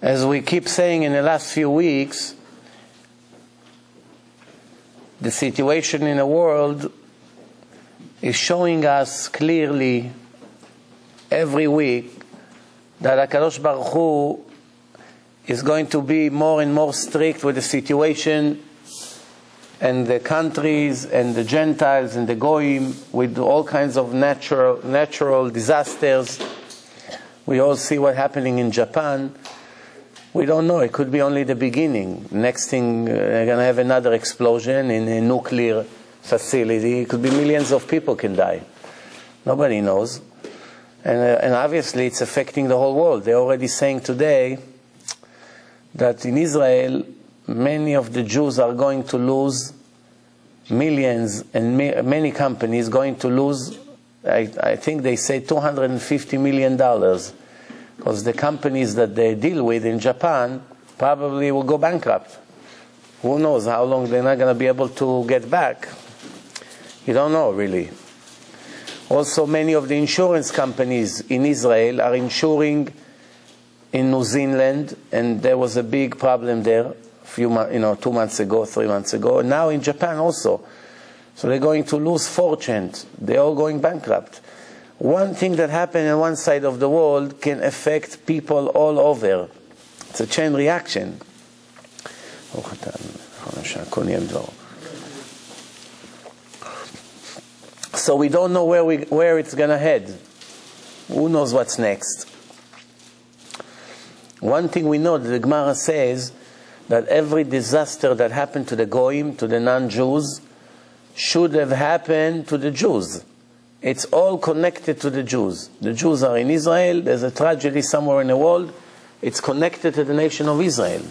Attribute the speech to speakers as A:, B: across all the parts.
A: As we keep saying in the last few weeks, the situation in the world is showing us clearly every week that HaKadosh Baruch Hu is going to be more and more strict with the situation and the countries and the Gentiles and the Goyim with all kinds of natural disasters. We all see what's happening in Japan. We don't know. It could be only the beginning. Next thing, they're going to have another explosion in a nuclear facility. It could be millions of people can die. Nobody knows. And obviously it's affecting the whole world. They're already saying today that in Israel, many of the Jews are going to lose millions, and many companies going to lose, I think they say $250 million. Because the companies that they deal with in Japan probably will go bankrupt. Who knows how long they're not going to be able to get back. You don't know, really. Also, many of the insurance companies in Israel are insuring in New Zealand, and there was a big problem there 2 months ago, 3 months ago. And now in Japan also. So they're going to lose fortunes. They're all going bankrupt. One thing that happened on one side of the world can affect people all over. It's a chain reaction. So we don't know where it's going to head. Who knows what's next? One thing we know, the Gemara says that every disaster that happened to the Goyim, to the non-Jews, should have happened to the Jews. It's all connected to the Jews. The Jews are in Israel. There's a tragedy somewhere in the world. It's connected to the nation of Israel.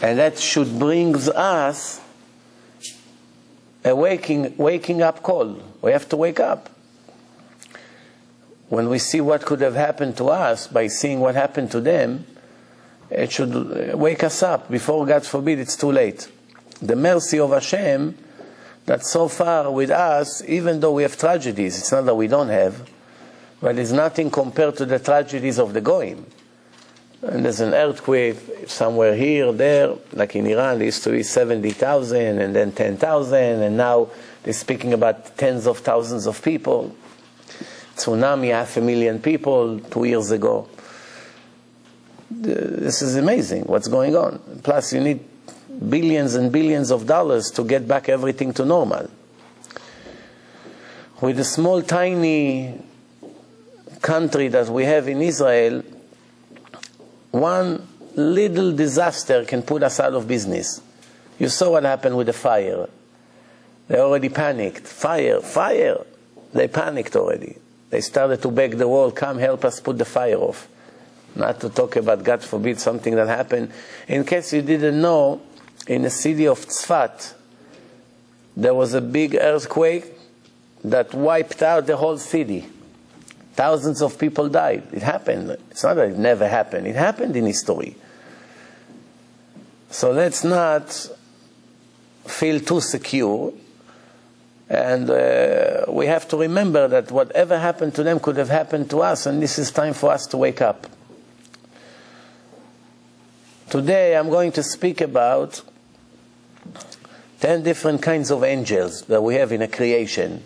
A: And that should bring us a waking up call. We have to wake up. When we see what could have happened to us by seeing what happened to them, it should wake us up before, God forbid, it's too late. The mercy of Hashem, that so far with us, even though we have tragedies, it's not that we don't have, but it's nothing compared to the tragedies of the Goyim. And there's an earthquake somewhere here, there, like in Iran, there used to be 70,000 and then 10,000, and now they're speaking about tens of thousands of people. Tsunami, 500,000 people 2 years ago. This is amazing, what's going on. Plus, you need billions and billions of dollars to get back everything to normal. With the small, tiny country that we have in Israel, one little disaster can put us out of business. You saw what happened with the fire. They already panicked. Fire, fire. They panicked already. They started to beg the world, come help us put the fire off. Not to talk about, God forbid, something that happened. In case you didn't know, in the city of Tzfat, there was a big earthquake that wiped out the whole city. Thousands of people died. It happened. It's not that it never happened. It happened in history. So let's not feel too secure. And we have to remember that whatever happened to them could have happened to us, and this is time for us to wake up. Today I'm going to speak about 10 different kinds of angels that we have in a creation.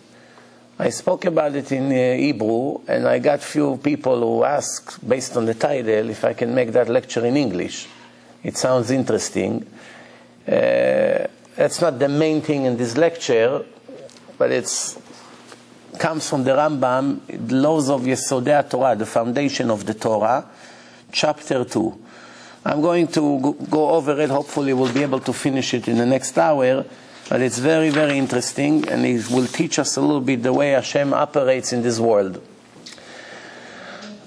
A: I spoke about it in Hebrew, and I got few people who asked, based on the title, if I can make that lecture in English. It sounds interesting. That's not the main thing in this lecture, but it comes from the Rambam, the laws of Yesodei Torah, the foundation of the Torah, chapter 2. I'm going to go over it. Hopefully we'll be able to finish it in the next hour. But it's very, very interesting, and it will teach us a little bit the way Hashem operates in this world.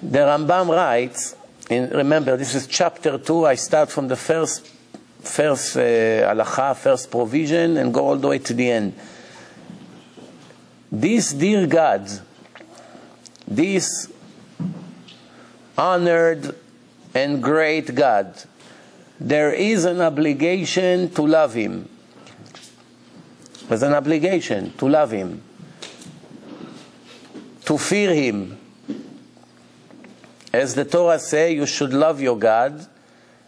A: The Rambam writes, remember this is chapter 2, I start from the first halakha, first provision, and go all the way to the end. This dear God, this honored and great God, there is an obligation to love Him. There's an obligation to love Him, to fear Him, As the Torah say, you should love your God,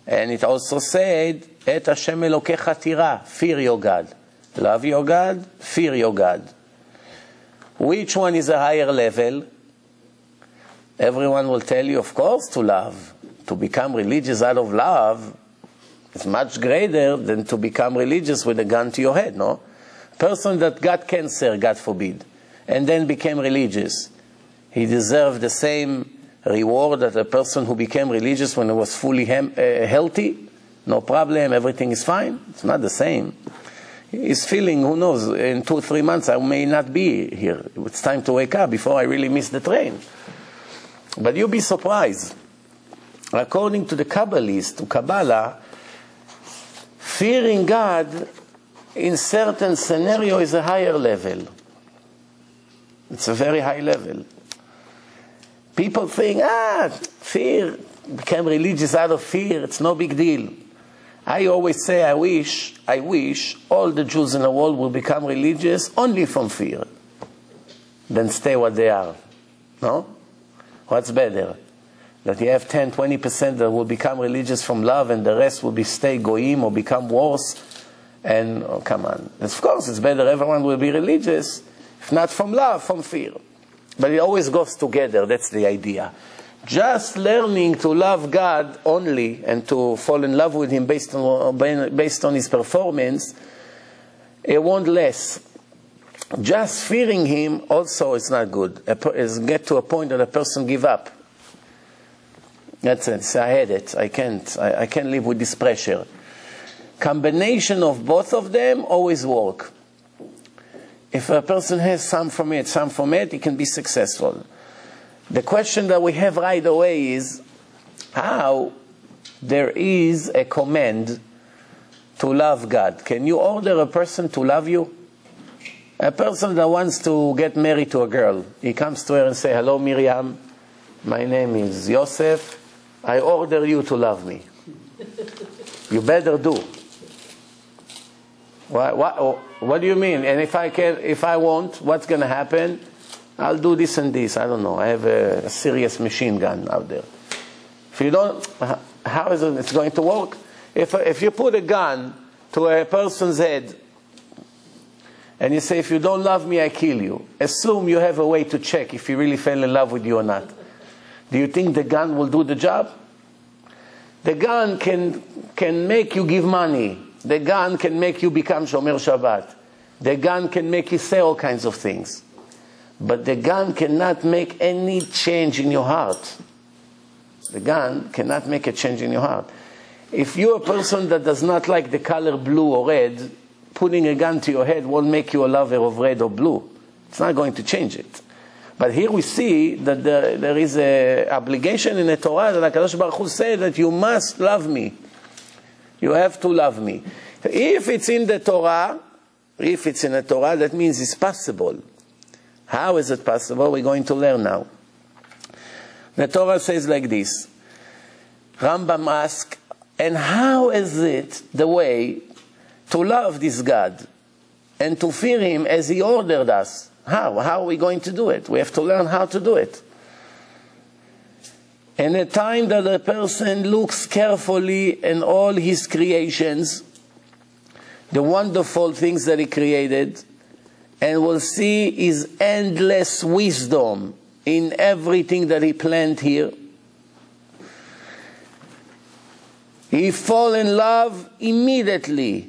A: and it also said, Et Hashem Elokecha tira, fear your God. Love your God, fear your God. Which one is a higher level? Everyone will tell you, of course, to love. To become religious out of love is much greater than to become religious with a gun to your head, no? A person that got cancer, God forbid, and then became religious, he deserved the same reward that a person who became religious when he was fully healthy? No problem, everything is fine? It's not the same. He's feeling, who knows, in 2 or 3 months I may not be here. It's time to wake up before I really miss the train. But you'll be surprised. According to the Kabbalists, to Kabbalah, fearing God in certain scenario is a higher level. It's a very high level. People think, fear, became religious out of fear, it's no big deal. I always say, I wish all the Jews in the world will become religious only from fear, than stay what they are. No? What's better? That you have 10, 20% that will become religious from love and the rest will be stay goyim or become worse. And, oh, come on. Of course, it's better everyone will be religious, if not from love, from fear. But it always goes together, that's the idea. Just learning to love God only and to fall in love with Him based on His performance, it won't last. Just fearing Him also is not good. It's get to a point that a person give up. That's it. Say, I had it. I can't live with this pressure. Combination of both of them always work. If a person has some from it, he can be successful. The question that we have right away is how there is a command to love God. Can you order a person to love you? A person that wants to get married to a girl, he comes to her and says, hello Miriam, my name is Yosef, I order you to love me. You better do. What do you mean? And if I won't, what's going to happen? I'll do this and this. I don't know. I have a serious machine gun out there. If you don't, how is it it's going to work? If you put a gun to a person's head and you say, if you don't love me, I kill you, assume you have a way to check if he really fell in love with you or not. Do you think the gun will do the job? The gun can make you give money. The gun can make you become Shomer Shabbat. The gun can make you say all kinds of things. But the gun cannot make any change in your heart. The gun cannot make a change in your heart. If you're a person that does not like the color blue or red, putting a gun to your head won't make you a lover of red or blue. It's not going to change it. But here we see that there is an obligation in the Torah that HaKadosh Baruch Hu said that you must love me. You have to love me. If it's in the Torah, that means it's possible. How is it possible? We're going to learn now. The Torah says like this. Rambam asks, and how is it the way to love this God and to fear Him as He ordered us? How? How are we going to do it? We have to learn how to do it. And the time that a person looks carefully in all his creations, the wonderful things that He created, and will see His endless wisdom in everything that He planned here, he fall in love immediately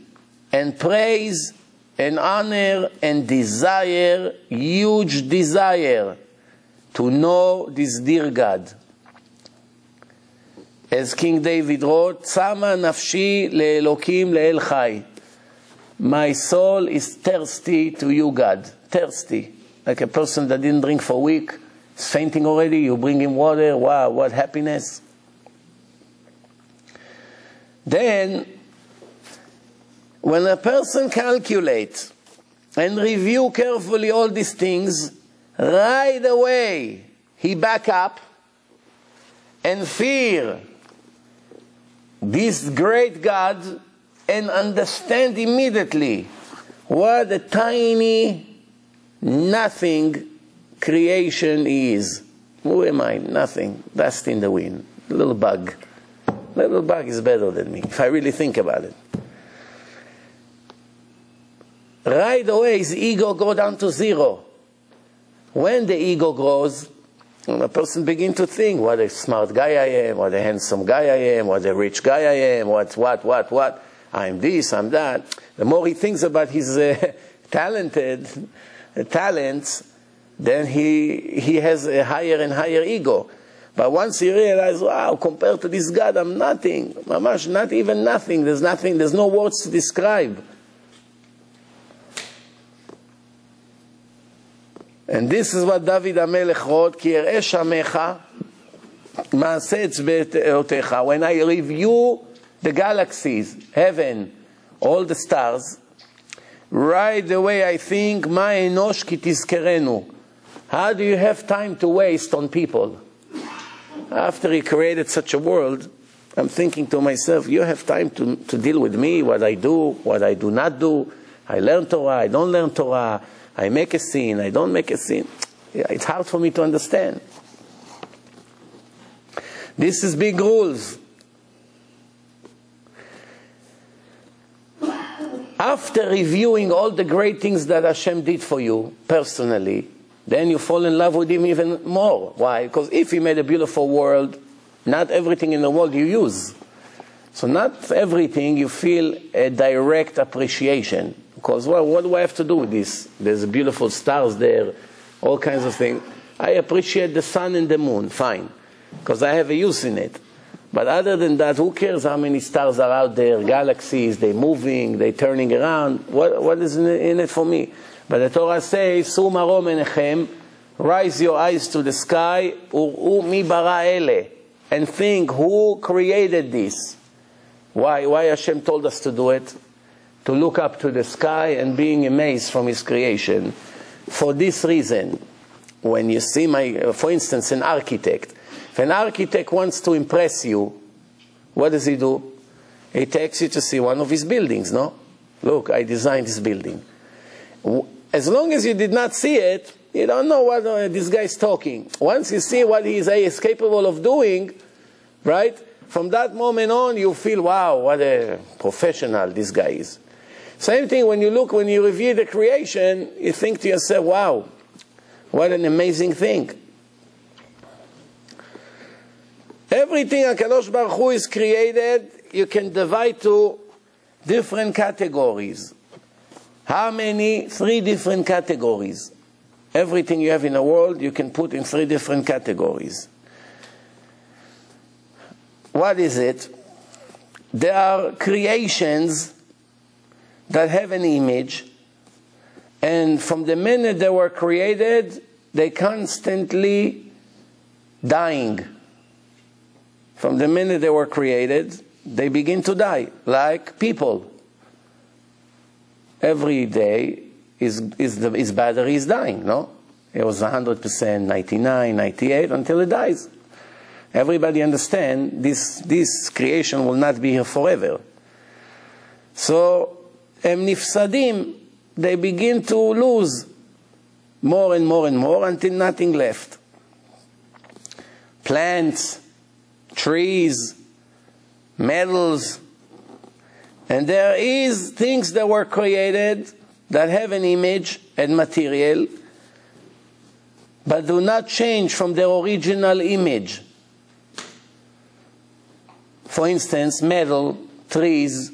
A: and praise and honor and desire, huge desire, to know this dear God. As King David wrote, Tzama nafshi le'elokim le'el chai. My soul is thirsty to you, God. Thirsty. Like a person that didn't drink for a week, is fainting already, you bring him water, wow, what happiness. Then, when a person calculates and review carefully all these things, right away he back up and fear this great God and understand immediately what a tiny nothing creation is. Who am I? Nothing. Dust in the wind. Little bug. Little bug is better than me, if I really think about it. Right away, his ego goes down to zero. When the ego grows, a person begins to think, what a smart guy I am, what a handsome guy I am, what a rich guy I am, what. I'm this, I'm that. The more he thinks about his talents, then he has a higher and higher ego. But once he realizes, wow, compared to this God, I'm nothing. Mamash, not even nothing. There's no words to describe. And this is what David HaMelech wrote, כי אראה שמך, מעשה אצבעותיך. When I review the galaxies, heaven, all the stars, right away I think, מה אנוש כי תזכרנו. How do you have time to waste on people? After he created such a world, I'm thinking to myself, you have time to deal with me, what I do, what I do not do. I learn Torah, I don't learn Torah. I make a sin, I don't make a sin. It's hard for me to understand. This is big rules. After reviewing all the great things that Hashem did for you, personally, then you fall in love with Him even more. Why? Because if He made a beautiful world, not everything in the world you use. So not everything you feel a direct appreciation. Because, well, what do I have to do with this? There's beautiful stars there, all kinds of things. I appreciate the sun and the moon, fine, because I have a use in it. But other than that, who cares how many stars are out there, galaxies, they're moving, they're turning around. What is in it for me? But the Torah says, Su marom enechem, rise your eyes to the sky, Uru mi bara ele, and think, who created this? Why Hashem told us to do it? To look up to the sky and being amazed from His creation. For this reason, when you see for instance, an architect. If an architect wants to impress you, what does he do? He takes you to see one of his buildings, no? Look, I designed this building. As long as you did not see it, you don't know what this guy is talking. Once you see what he is capable of doing, right? From that moment on, you feel, wow, what a professional this guy is. Same thing when you review the creation, you think to yourself, wow, what an amazing thing. Everything HaKadosh Baruch Hu is created, you can divide to different categories. How many? 3 different categories. Everything you have in the world, you can put in 3 different categories. What is it? There are creations that have an image, and from the minute they were created, they constantly dying. From the minute they were created, they begin to die, like people. Every day his battery is dying, no? It was 100%, 99, 98, until it dies. Everybody understands this creation will not be here forever. So, nifsadim, they begin to lose more and more and more until nothing left. Plants, trees, metals, and there is things that were created that have an image and material, but do not change from their original image. For instance, metal, trees,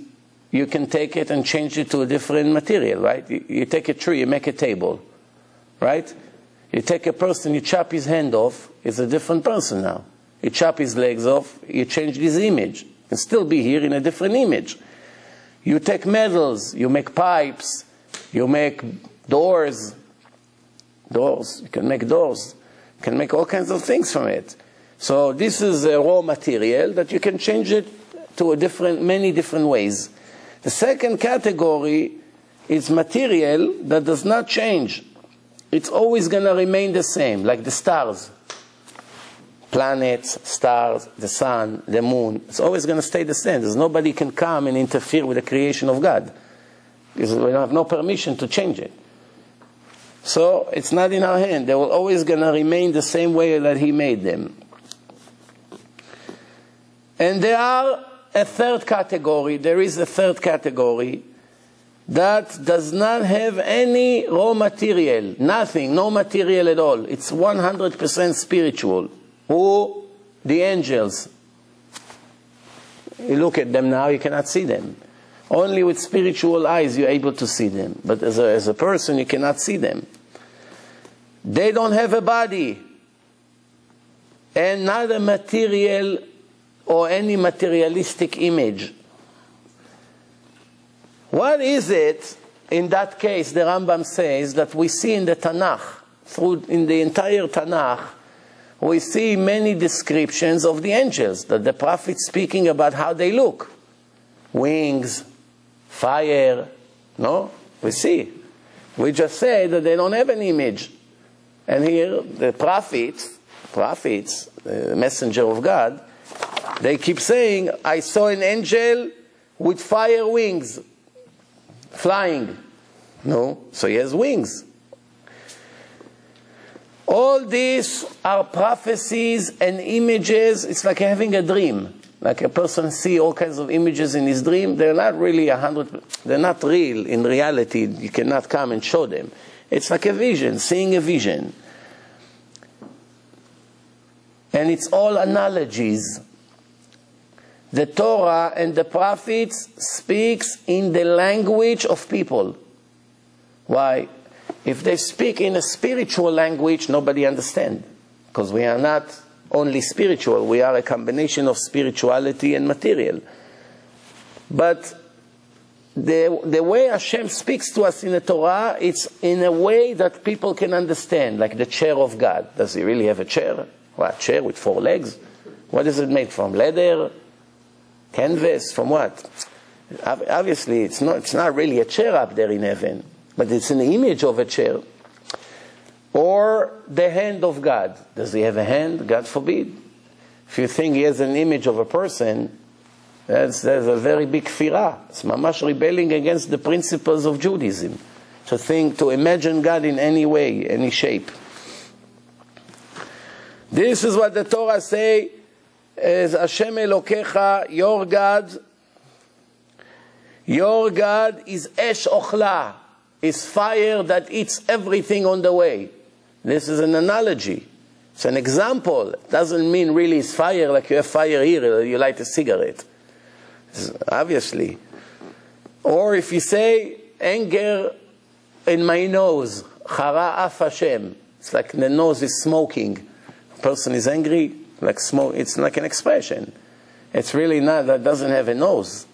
A: you can take it and change it to a different material, right? You take a tree, you make a table, right? You take a person, you chop his hand off, it's a different person now. You chop his legs off, you change his image. You can still be here in a different image. You take metals, you make pipes, you make doors. Doors, you can make doors. You can make all kinds of things from it. So this is a raw material that you can change it to many different ways. The second category is material that does not change. It's always going to remain the same, like the stars. Planets, stars, the sun, the moon. It's always going to stay the same. There's nobody can come and interfere with the creation of God. Because we have no permission to change it. So it's not in our hand. They will always going to remain the same way that He made them. And there are a third category. There is a third category that does not have any raw material, nothing, no material at all. It's 100% spiritual. Who? The angels. You look at them now, you cannot see them. Only with spiritual eyes you're able to see them. But as a person, you cannot see them. They don't have a body. And not a material or any materialistic image. What is it, in that case, the Rambam says, that we see in the Tanakh, in the entire Tanakh, we see many descriptions of the angels, that the prophet speaking about how they look. Wings, fire, no? We see. We just say that they don't have an image. And here, the prophets, the messenger of God, they keep saying, I saw an angel with fire wings, flying. No, so he has wings. All these are prophecies and images. It's like having a dream. Like a person see all kinds of images in his dream. They're not really 100%. They're not real in reality. You cannot come and show them. It's like a vision, seeing a vision. And it's all analogies. The Torah and the prophets speaks in the language of people. Why? If they speak in a spiritual language, nobody understands. Because we are not only spiritual, we are a combination of spirituality and material. But the way Hashem speaks to us in the Torah, it's in a way that people can understand, like the chair of God. Does He really have a chair? What, chair with 4 legs? What is it made from? Leather? Canvas? From what? Obviously, it's not really a chair up there in heaven, but it's an image of a chair. Or the hand of God. Does He have a hand? God forbid. If you think He has an image of a person, that's a very big firah. It's mamash rebelling against the principles of Judaism. To imagine God in any way, any shape. This is what the Torah say, as Hashem Elokecha, your God is Esh Ochla, is fire that eats everything on the way. This is an analogy. It's an example. It doesn't mean really it's fire like you have fire here, you light a cigarette. Obviously. Or if you say, anger in my nose, Chara af Hashem. It's like the nose is smoking. A person is angry, like smoke. It's like an expression. It's really not, that doesn't have a nose.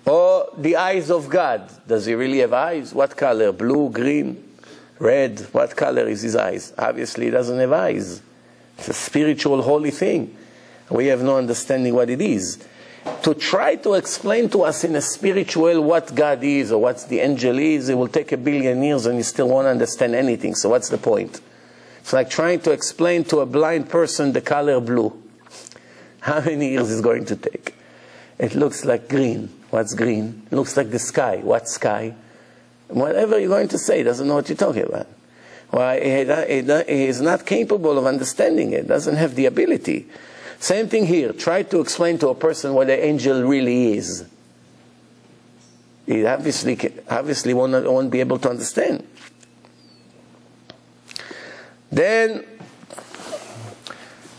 A: Or the eyes of God. Does He really have eyes? What color? Blue, green, red? What color is His eyes? Obviously He doesn't have eyes. It's a spiritual, holy thing. We have no understanding what it is. To try to explain to us in a spiritual what God is or what the angel is, it will take 1 billion years and you still won't understand anything. So what's the point? It's like trying to explain to a blind person the color blue. How many years is it going to take? It looks like green. What's green? It looks like the sky. What sky? Whatever you're going to say, doesn't know what you're talking about. Why? He is not capable of understanding it. Doesn't have the ability. Same thing here. Try to explain to a person what an angel really is. He obviously won't be able to understand. Then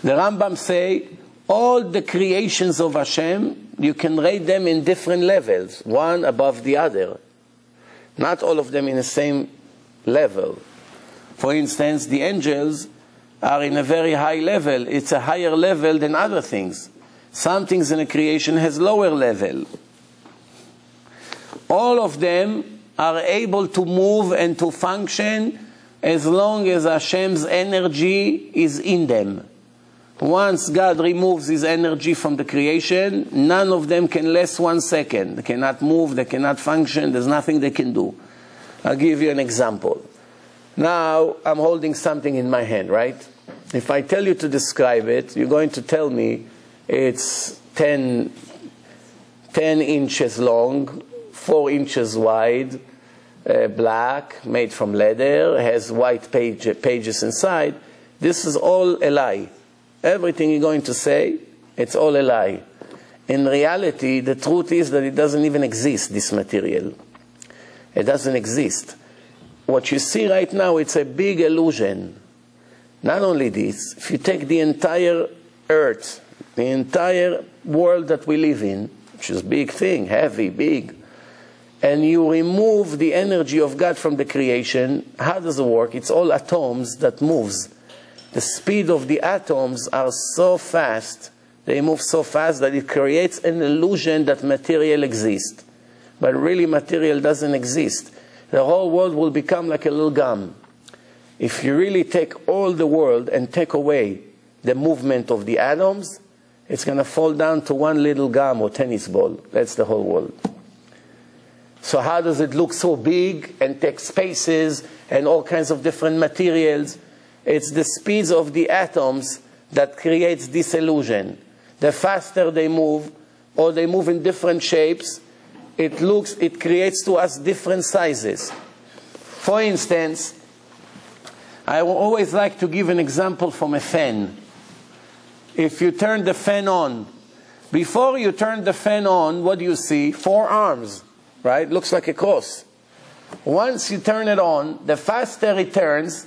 A: the Rambam say all the creations of Hashem, you can rate them in different levels, one above the other. Not all of them in the same level. For instance, the angels are in a very high level. It's a higher level than other things. Some things in a creation has lower level. All of them are able to move and to function as long as Hashem's energy is in them. Once God removes His energy from the creation, none of them can last 1 second. They cannot move, they cannot function, there's nothing they can do. I'll give you an example. Now, I'm holding something in my hand, right? If I tell you to describe it, you're going to tell me it's 10 inches long, 4 inches wide, black, made from leather, has white pages inside. This is all a lie. Everything you're going to say, it's all a lie. In reality, the truth is that it doesn't even exist, this material. It doesn't exist. What you see right now, it's a big illusion. Not only this, if you take the entire earth, the entire world that we live in, which is a big thing, heavy, big, and you remove the energy of God from the creation, how does it work? It's all atoms that moves. The speed of the atoms are so fast, they move so fast that it creates an illusion that material exists. But really material doesn't exist. The whole world will become like a little gum. If you really take all the world and take away the movement of the atoms, it's going to fall down to one little gum or tennis ball. That's the whole world. So how does it look so big and take spaces and all kinds of different materials? It's the speeds of the atoms that creates this illusion. The faster they move, or they move in different shapes, it creates to us different sizes. For instance, I always like to give an example from a fan. If you turn the fan on, before you turn the fan on, what do you see? 4 arms, right? Looks like a cross. Once you turn it on, the faster it turns,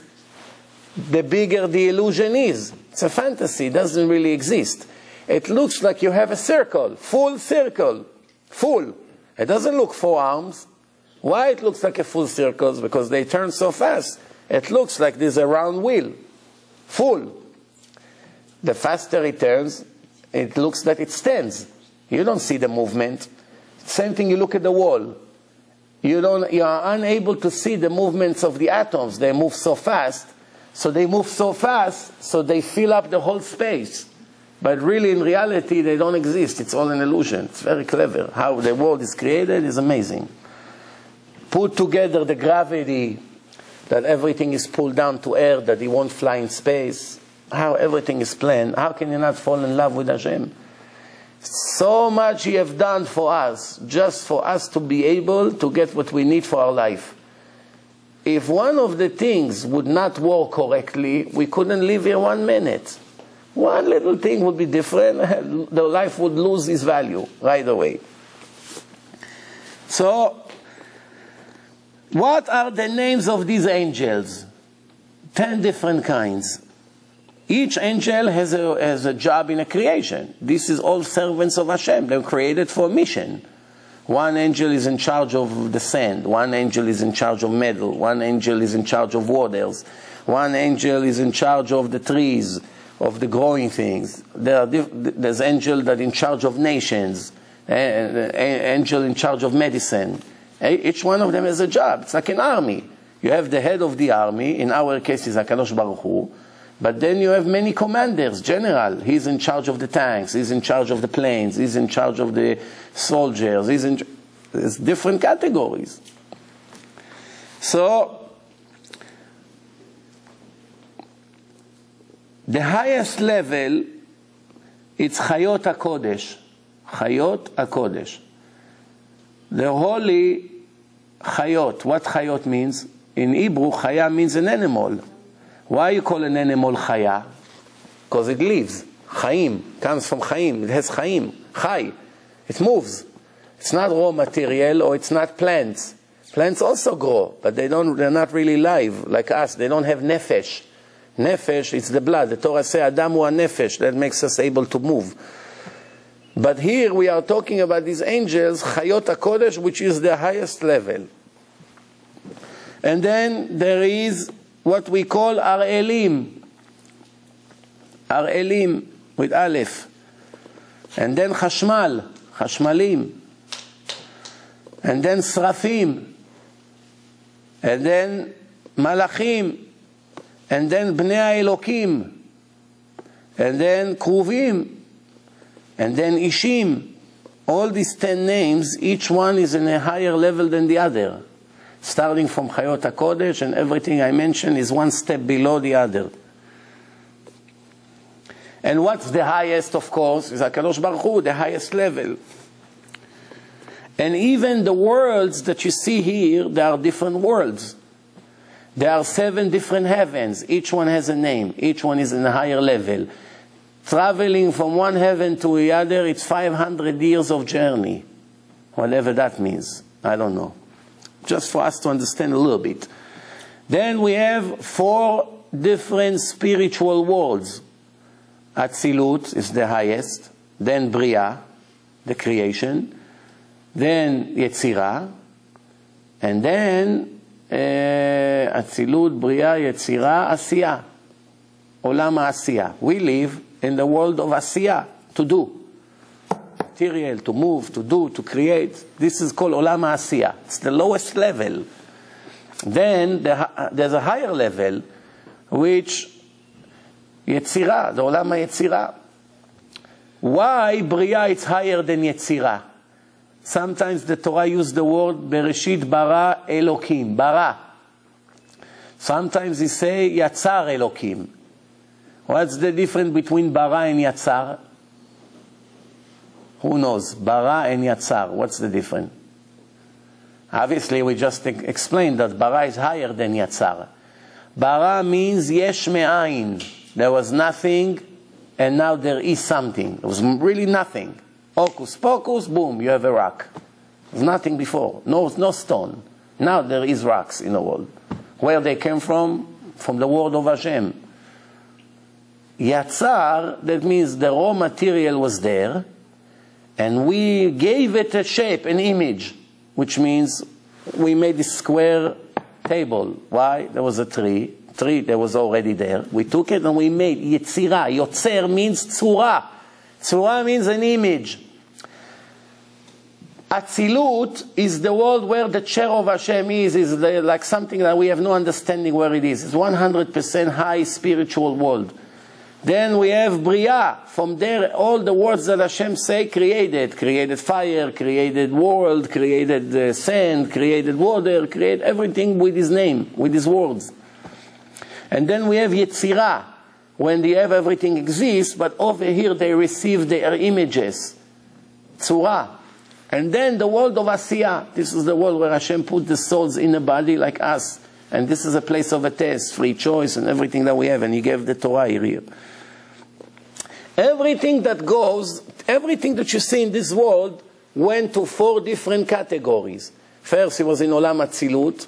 A: the bigger the illusion is. It's a fantasy, it doesn't really exist. It looks like you have a circle, full circle, full. It doesn't look 4 arms. Why it looks like a full circle? Because they turn so fast. It looks like there's a round wheel, full. The faster it turns, it looks like it stands. You don't see the movement. Same thing, you look at the wall. You are unable to see the movements of the atoms. They move so fast. So they move so fast, so they fill up the whole space. But really, in reality, they don't exist. It's all an illusion. It's very clever. How the world is created is amazing. Put together the gravity, that everything is pulled down to earth, that it won't fly in space. How everything is planned. How can you not fall in love with Hashem? So much He have done for us, just for us to be able to get what we need for our life. If one of the things would not work correctly, we couldn't live here 1 minute. One little thing would be different, the life would lose its value right away. So, what are the names of these angels? 10 different kinds. Each angel has a job in a creation. This is all servants of Hashem. They're created for a mission. One angel is in charge of the sand. One angel is in charge of metal. One angel is in charge of waters. One angel is in charge of the trees, of the growing things. There's angel that in charge of nations. Angel in charge of medicine. Each one of them has a job. It's like an army. You have the head of the army. In our case, is HaKadosh Baruch Hu. But then you have many commanders, general. He's in charge of the tanks. He's in charge of the planes. He's in charge of the soldiers. There's different categories. So, the highest level, it's Chayot HaKodesh. Chayot HaKodesh. The holy Chayot. What Chayot means? In Hebrew, Chaya means an animal. Why you call an animal Chaya? Because it lives. Chaim comes from Chaim. It has Chaim. Chai. It moves. It's not raw material, or it's not plants. Plants also grow, but they're not really live like us. They don't have nefesh. Nefesh, it's the blood. The Torah says, Adam hu nefesh. That makes us able to move. But here we are talking about these angels, Chayot HaKodesh, which is the highest level. And then there is what we call Ar'elim. Ar'elim with Aleph. And then Chashmal, Chashmalim. And then Srafim. And then Malachim. And then Bnei Elokim. And then Kruvim. And then Ishim. All these 10 names, each one is in a higher level than the other. Starting from Chayot HaKodesh, and everything I mentioned is one step below the other. And what's the highest, of course, is HaKadosh Baruch Hu, the highest level. And even the worlds that you see here, they are different worlds. There are 7 different heavens. Each one has a name. Each one is in a higher level. Traveling from one heaven to the other, it's 500 years of journey. Whatever that means. I don't know. Just for us to understand a little bit. Then we have 4 different spiritual worlds. Atzilut is the highest. Then Bria, the creation. Then Yetzirah. And then Atzilut, Bria, Yetzirah, Asiyah. Olam HaAsiyah. We live in the world of Asiyah, to do. Material, to move, to do, to create. This is called Olam HaAsiyah. It's the lowest level. Then there's a higher level, which Yetzirah, the Olam HaYetzirah. Why Bria is higher than Yetzirah? Sometimes the Torah uses the word Bereshit bara Elokim, bara. Sometimes they say Yatzar Elokim. What's the difference between bara and Yatzar? Who knows? Bara and Yatzar, what's the difference? Obviously, we just explained that bara is higher than Yatzar. Bara means yesh me'ayin. There was nothing, and now there is something. There was really nothing. Hocus pocus, boom, you have a rock. There's nothing before. No stone. Now there is rocks in the world. Where they came from? From the word of Hashem. Yatzar, that means the raw material was there, and we gave it a shape, an image, which means we made this square table. Why? There was a tree that was already there. We took it and we made Yetzirah. Yotzer means tzura. Tzura means an image. Atzilut is the world where the chair of Hashem is like something that we have no understanding where it is. It's 100% high spiritual world. Then we have Bria. From there, all the words that Hashem say created. Created fire, created world, created sand, created water, created everything with His name, with His words. And then we have Yetzirah, when they have everything exists, but over here they receive their images. Tzura. And then the world of Asiyah. This is the world where Hashem put the souls in a body like us. And this is a place of a test, free choice, and everything that we have. And He gave the Torah here. Everything that goes, everything that you see in this world went to 4 different categories. First, He was in Olam Atzilut.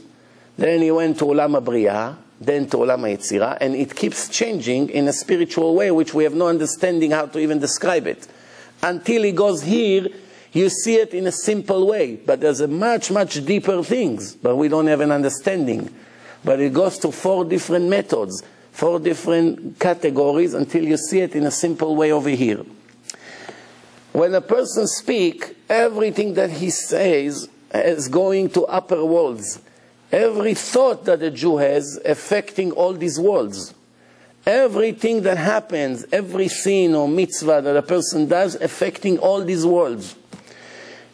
A: Then He went to Olam HaBriah. Then to Olam HaYetzirah. And it keeps changing in a spiritual way, which we have no understanding how to even describe it. Until He goes here, you see it in a simple way. But there's a much, much deeper things. But we don't have an understanding. But it goes to 4 different methods, 4 different categories, until you see it in a simple way over here. When a person speaks, everything that he says is going to upper worlds. Every thought that a Jew has affecting all these worlds. Everything that happens, every sin or mitzvah that a person does affecting all these worlds.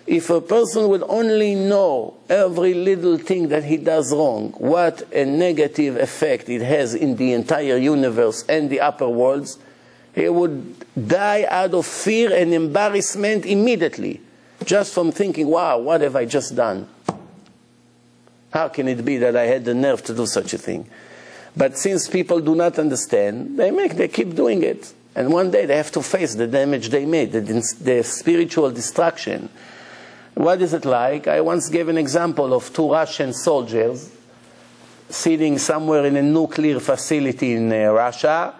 A: If a person would only know every little thing that he does wrong, what a negative effect it has in the entire universe and the upper worlds, he would die out of fear and embarrassment immediately, just from thinking, wow, what have I just done? How can it be that I had the nerve to do such a thing? But since people do not understand, they keep doing it. And one day they have to face the damage they made, the spiritual destruction. What is it like? I once gave an example of 2 Russian soldiers sitting somewhere in a nuclear facility in Russia,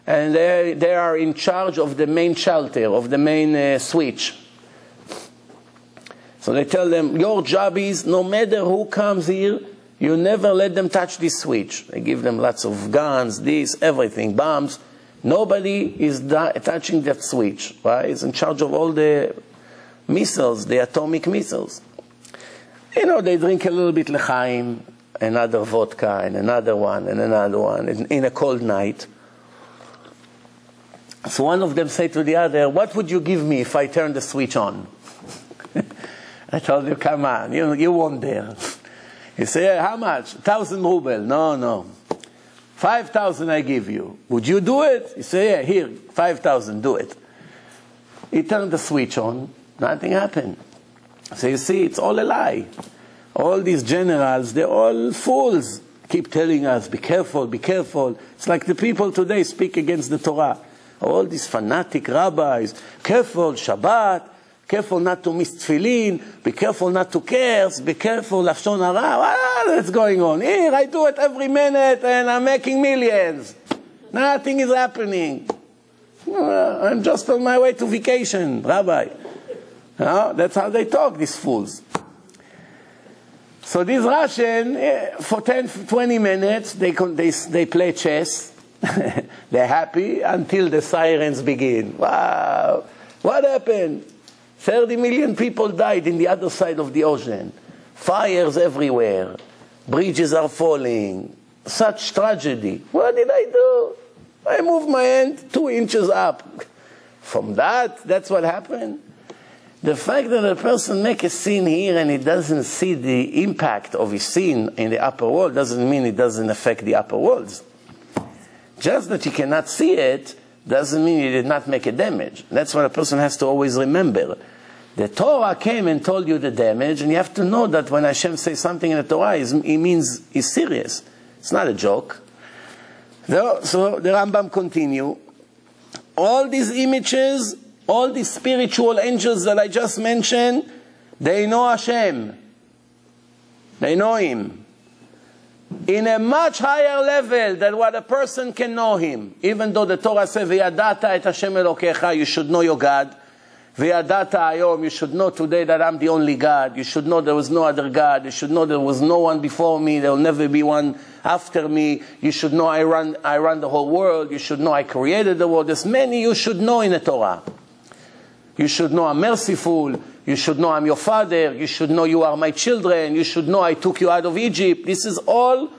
A: and they are in charge of the main shelter, of the main switch. So they tell them, your job is, no matter who comes here, you never let them touch this switch. They give them lots of guns, this, everything, bombs. Nobody is touching that switch, right? He's in charge of all the missiles, the atomic missiles. You know, they drink a little bit l'chaim, another vodka, and another one, in a cold night. So one of them said to the other, what would you give me if I turn the switch on? I told you, come on, you won't dare. He said, how much? 1,000 ruble. No. 5,000 I give you. Would you do it? He said, yeah, here, 5,000, do it. He turned the switch on. Nothing happened. So you see, it's all a lie. All these generals, they're all fools. Keep telling us, be careful, be careful. It's like the people today speak against the Torah. All these fanatic rabbis, careful, Shabbat, careful not to miss tefillin, be careful not to curse, be careful, lashon hara. What's going on? Here, I do it every minute and I'm making millions. Nothing is happening. I'm just on my way to vacation, Rabbi. That's how they talk, these fools. So these Russians, for 10, 20 minutes, they play chess. They're happy until the sirens begin. Wow, what happened? 30 million people died in the other side of the ocean. Fires everywhere. Bridges are falling. Such tragedy. What did I do? I moved my hand 2 inches up. From that's what happened. The fact that a person makes a sin here and he doesn't see the impact of his sin in the upper world doesn't mean it doesn't affect the upper worlds. Just that he cannot see it doesn't mean he did not make a damage. That's what a person has to always remember. The Torah came and told you the damage, and you have to know that when Hashem says something in the Torah, it means he's serious. It's not a joke. So the Rambam continue. All these images, all these spiritual angels that I just mentioned, they know Hashem. They know Him. In a much higher level than what a person can know Him. Even though the Torah says, V'yadata et Hashem Elokecha, you should know your God. V'yadata ayom, you should know today that I'm the only God. You should know there was no other God. You should know there was no one before me. There will never be one after me. You should know I run the whole world. You should know I created the world. There's many you should know in the Torah. You should know I'm merciful. You should know I'm your father. You should know you are my children. You should know I took you out of Egypt. This is all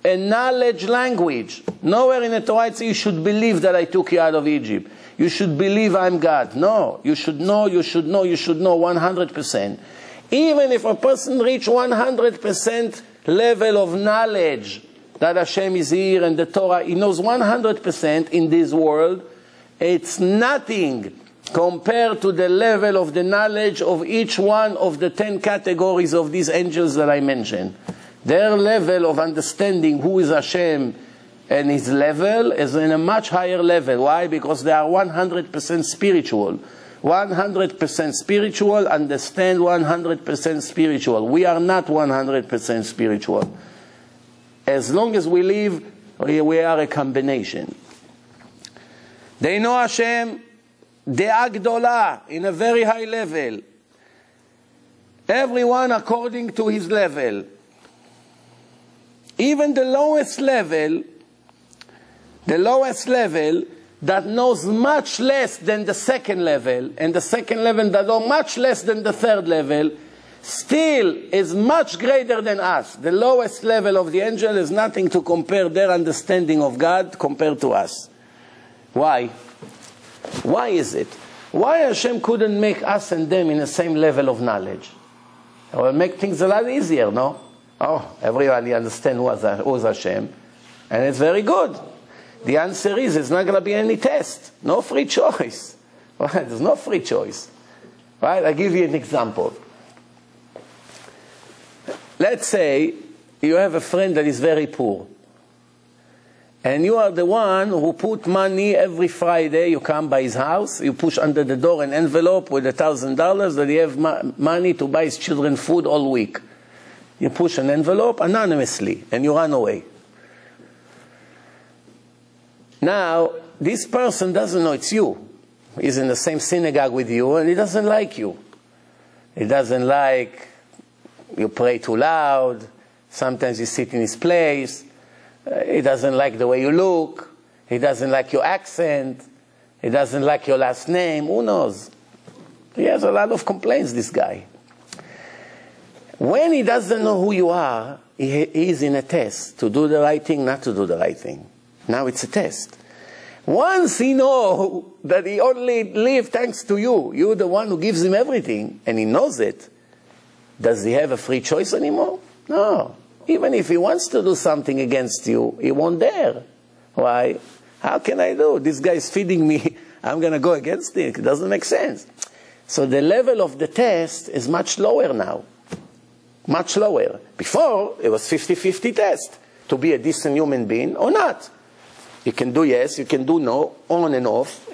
A: a knowledge language. Nowhere in the Torah it says you should believe that I took you out of Egypt. You should believe I'm God. No, you should know, you should know, you should know 100%. Even if a person reach 100% level of knowledge that Hashem is here and the Torah, he knows 100% in this world, it's nothing compared to the level of the knowledge of each one of the 10 categories of these angels that I mentioned. Their level of understanding who is Hashem and His level is in a much higher level. Why? Because they are 100% spiritual. 100% spiritual, understand 100% spiritual. We are not 100% spiritual. As long as we live, we are a combination. They know Hashem, De'ah Gdolah, in a very high level. Everyone according to his level. Even the lowest level that knows much less than the second level, and the second level that knows much less than the third level, still is much greater than us. The lowest level of the angel is nothing to compare their understanding of God compared to us. Why? Why is it? Why Hashem couldn't make us and them in the same level of knowledge? It will make things a lot easier, no? Oh, everybody understands who's Hashem, and it's very good. The answer is, it's not going to be any test. No free choice. Right? There's no free choice. Right? I'll give you an example. Let's say you have a friend that is very poor. And you are the one who put money every Friday. You come by his house. You push under the door an envelope with $1,000 that he have money to buy his children food all week. You push an envelope anonymously and you run away. Now, this person doesn't know it's you. He's in the same synagogue with you and he doesn't like you. He doesn't like you pray too loud. Sometimes you sit in his place. He doesn't like the way you look. He doesn't like your accent. He doesn't like your last name. Who knows? He has a lot of complaints, this guy. When he doesn't know who you are, he is in a test to do the right thing, not to do the right thing. Now it's a test. Once he knows that he only lives thanks to you, you're the one who gives him everything, and he knows it, does he have a free choice anymore? No. Even if he wants to do something against you, he won't dare. Why? How can I do? This guy is feeding me. I'm going to go against it. It doesn't make sense. So the level of the test is much lower now. Much lower. Before, it was 50-50 test to be a decent human being or not. You can do yes, you can do no, on and off.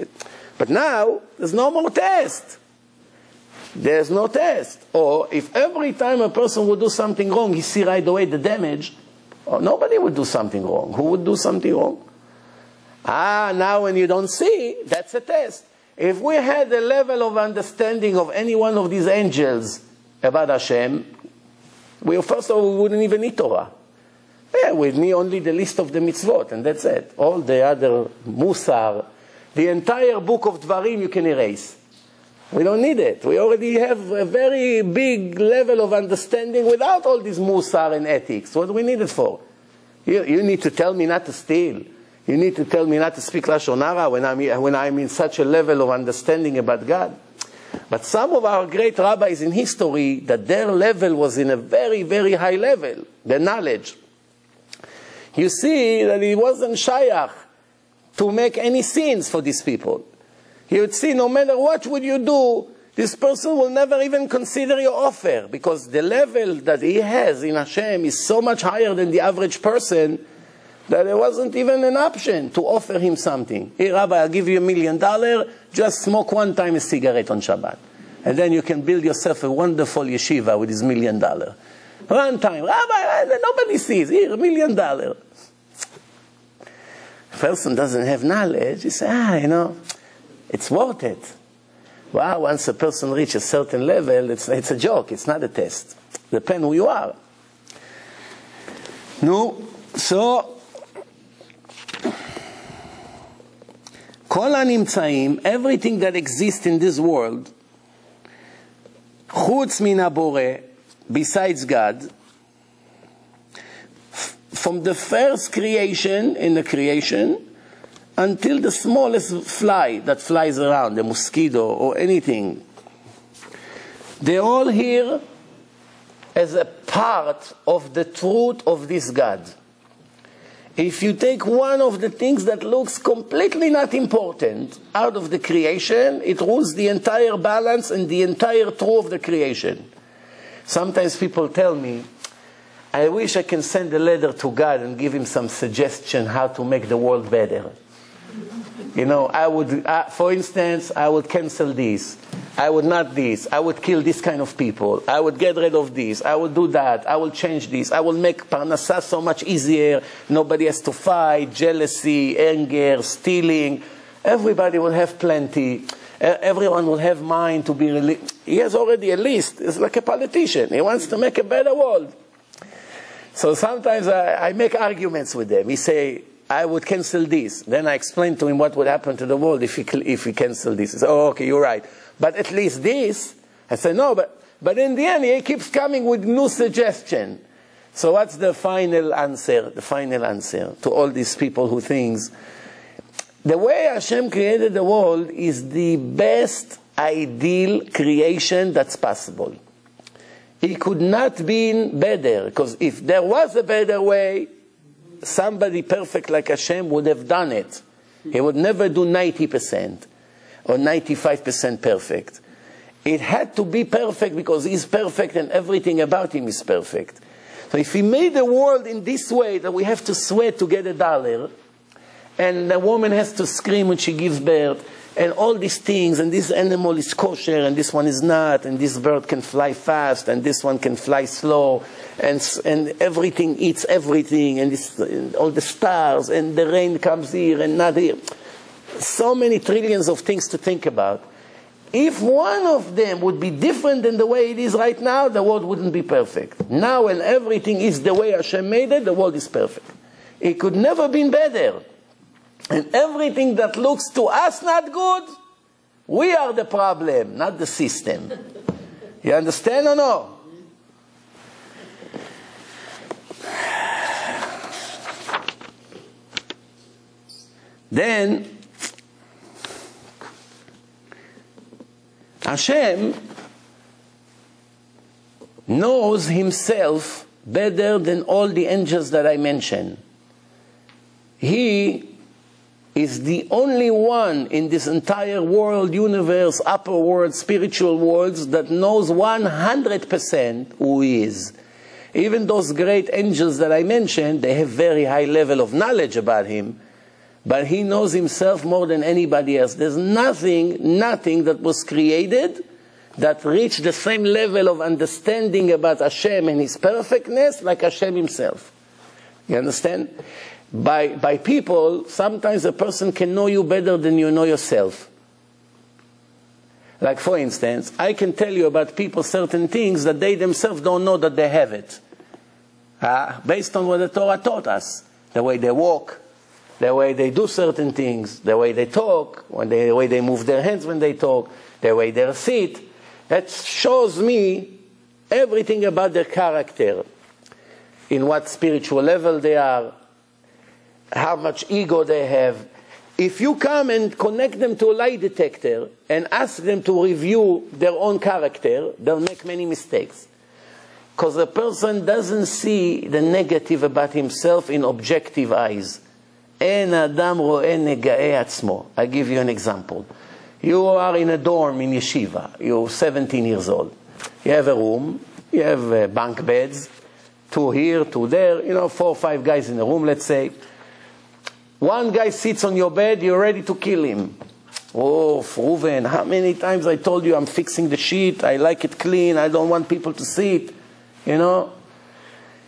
A: But now, there's no more test. There's no test. Or if every time a person would do something wrong, he see right away the damage, or nobody would do something wrong. Who would do something wrong? Now when you don't see, that's a test. If we had a level of understanding of any one of these angels about Hashem, first of all, we wouldn't even need Torah. Yeah, we'd need only the list of the mitzvot, and that's it. All the other musar, the entire book of Dvarim you can erase. We don't need it. We already have a very big level of understanding without all this musar and ethics. What do we need it for? You need to tell me not to steal. You need to tell me not to speak Lashon Hara when I'm in such a level of understanding about God. But some of our great rabbis in history, that their level was in a very, very high level, the knowledge. You see that it wasn't shayach to make any sins for these people. You would see no matter what would you do, this person will never even consider your offer, because the level that he has in Hashem is so much higher than the average person that it wasn't even an option to offer him something. Hey, Rabbi, I'll give you $1 million, just smoke one time a cigarette on Shabbat. And then you can build yourself a wonderful yeshiva with this $1 million. One time, Rabbi, nobody sees, here, $1 million. The person doesn't have knowledge, he says, you know, it's worth it. Wow, once a person reaches a certain level, it's a joke, it's not a test. Depends who you are. No, so, כל הנמצאים, everything that exists in this world, חוץ מן הבורא, besides God, from the first creation in the creation until the smallest fly that flies around, a mosquito or anything, they're all here as a part of the truth of this God. If you take one of the things that looks completely not important out of the creation, it rules the entire balance and the entire truth of the creation. Sometimes people tell me, I wish I can send a letter to God and give him some suggestion how to make the world better. You know, I would, for instance, I would cancel this. I would not this. I would kill this kind of people. I would get rid of this. I would do that. I will change this. I will make parnasah so much easier. Nobody has to fight, jealousy, anger, stealing. Everybody will have plenty. Everyone will have mind to be He has already a list. It's like a politician. He wants to make a better world. So sometimes I make arguments with them. He say, I would cancel this. Then I explain to him what would happen to the world if he cancel this. He says, oh, okay, you're right. But at least this. I say, no, but in the end, he keeps coming with new suggestion. So what's the final answer? The final answer to all these people who think the way Hashem created the world is the best ideal creation that's possible. It could not be better, because if there was a better way, somebody perfect like Hashem would have done it. He would never do 90% or 95% perfect. It had to be perfect because he's perfect and everything about him is perfect. So if he made the world in this way that we have to sweat to get $1, and the woman has to scream when she gives birth, and all these things, and this animal is kosher, and this one is not, and this bird can fly fast, and this one can fly slow, and everything eats everything, and all the stars, and the rain comes here and not here. So many trillions of things to think about. If one of them would be different than the way it is right now, the world wouldn't be perfect. Now when everything is the way Hashem made it, the world is perfect. It could never be better. And everything that looks to us not good, we are the problem, not the system. You understand or no? Then, Hashem knows himself better than all the angels that I mentioned. He is the only one in this entire world, universe, upper world, spiritual worlds that knows 100% who he is. Even those great angels that I mentioned, they have very high level of knowledge about him, but he knows himself more than anybody else. There's nothing that was created that reached the same level of understanding about Hashem and his perfectness like Hashem himself. You understand? By people, sometimes a person can know you better than you know yourself. Like for instance, I can tell you about people certain things that they themselves don't know that they have it. Based on what the Torah taught us. The way they walk, the way they do certain things, the way they talk, the way they move their hands when they talk, the way they sit. That shows me everything about their character. In what spiritual level they are, how much ego they have. If you come and connect them to a lie detector and ask them to review their own character, they'll make many mistakes. Because a person doesn't see the negative about himself in objective eyes. אין אדם רואה נגעי עצמו. I give you an example. You are in a dorm in yeshiva. You're 17 years old. You have a room. You have bunk beds. 2 here, 2 there. You know, 4 or 5 guys in a room, let's say. One guy sits on your bed, you're ready to kill him. Oh, Reuven, how many times I told you I'm fixing the sheet, I like it clean, I don't want people to see it. You know?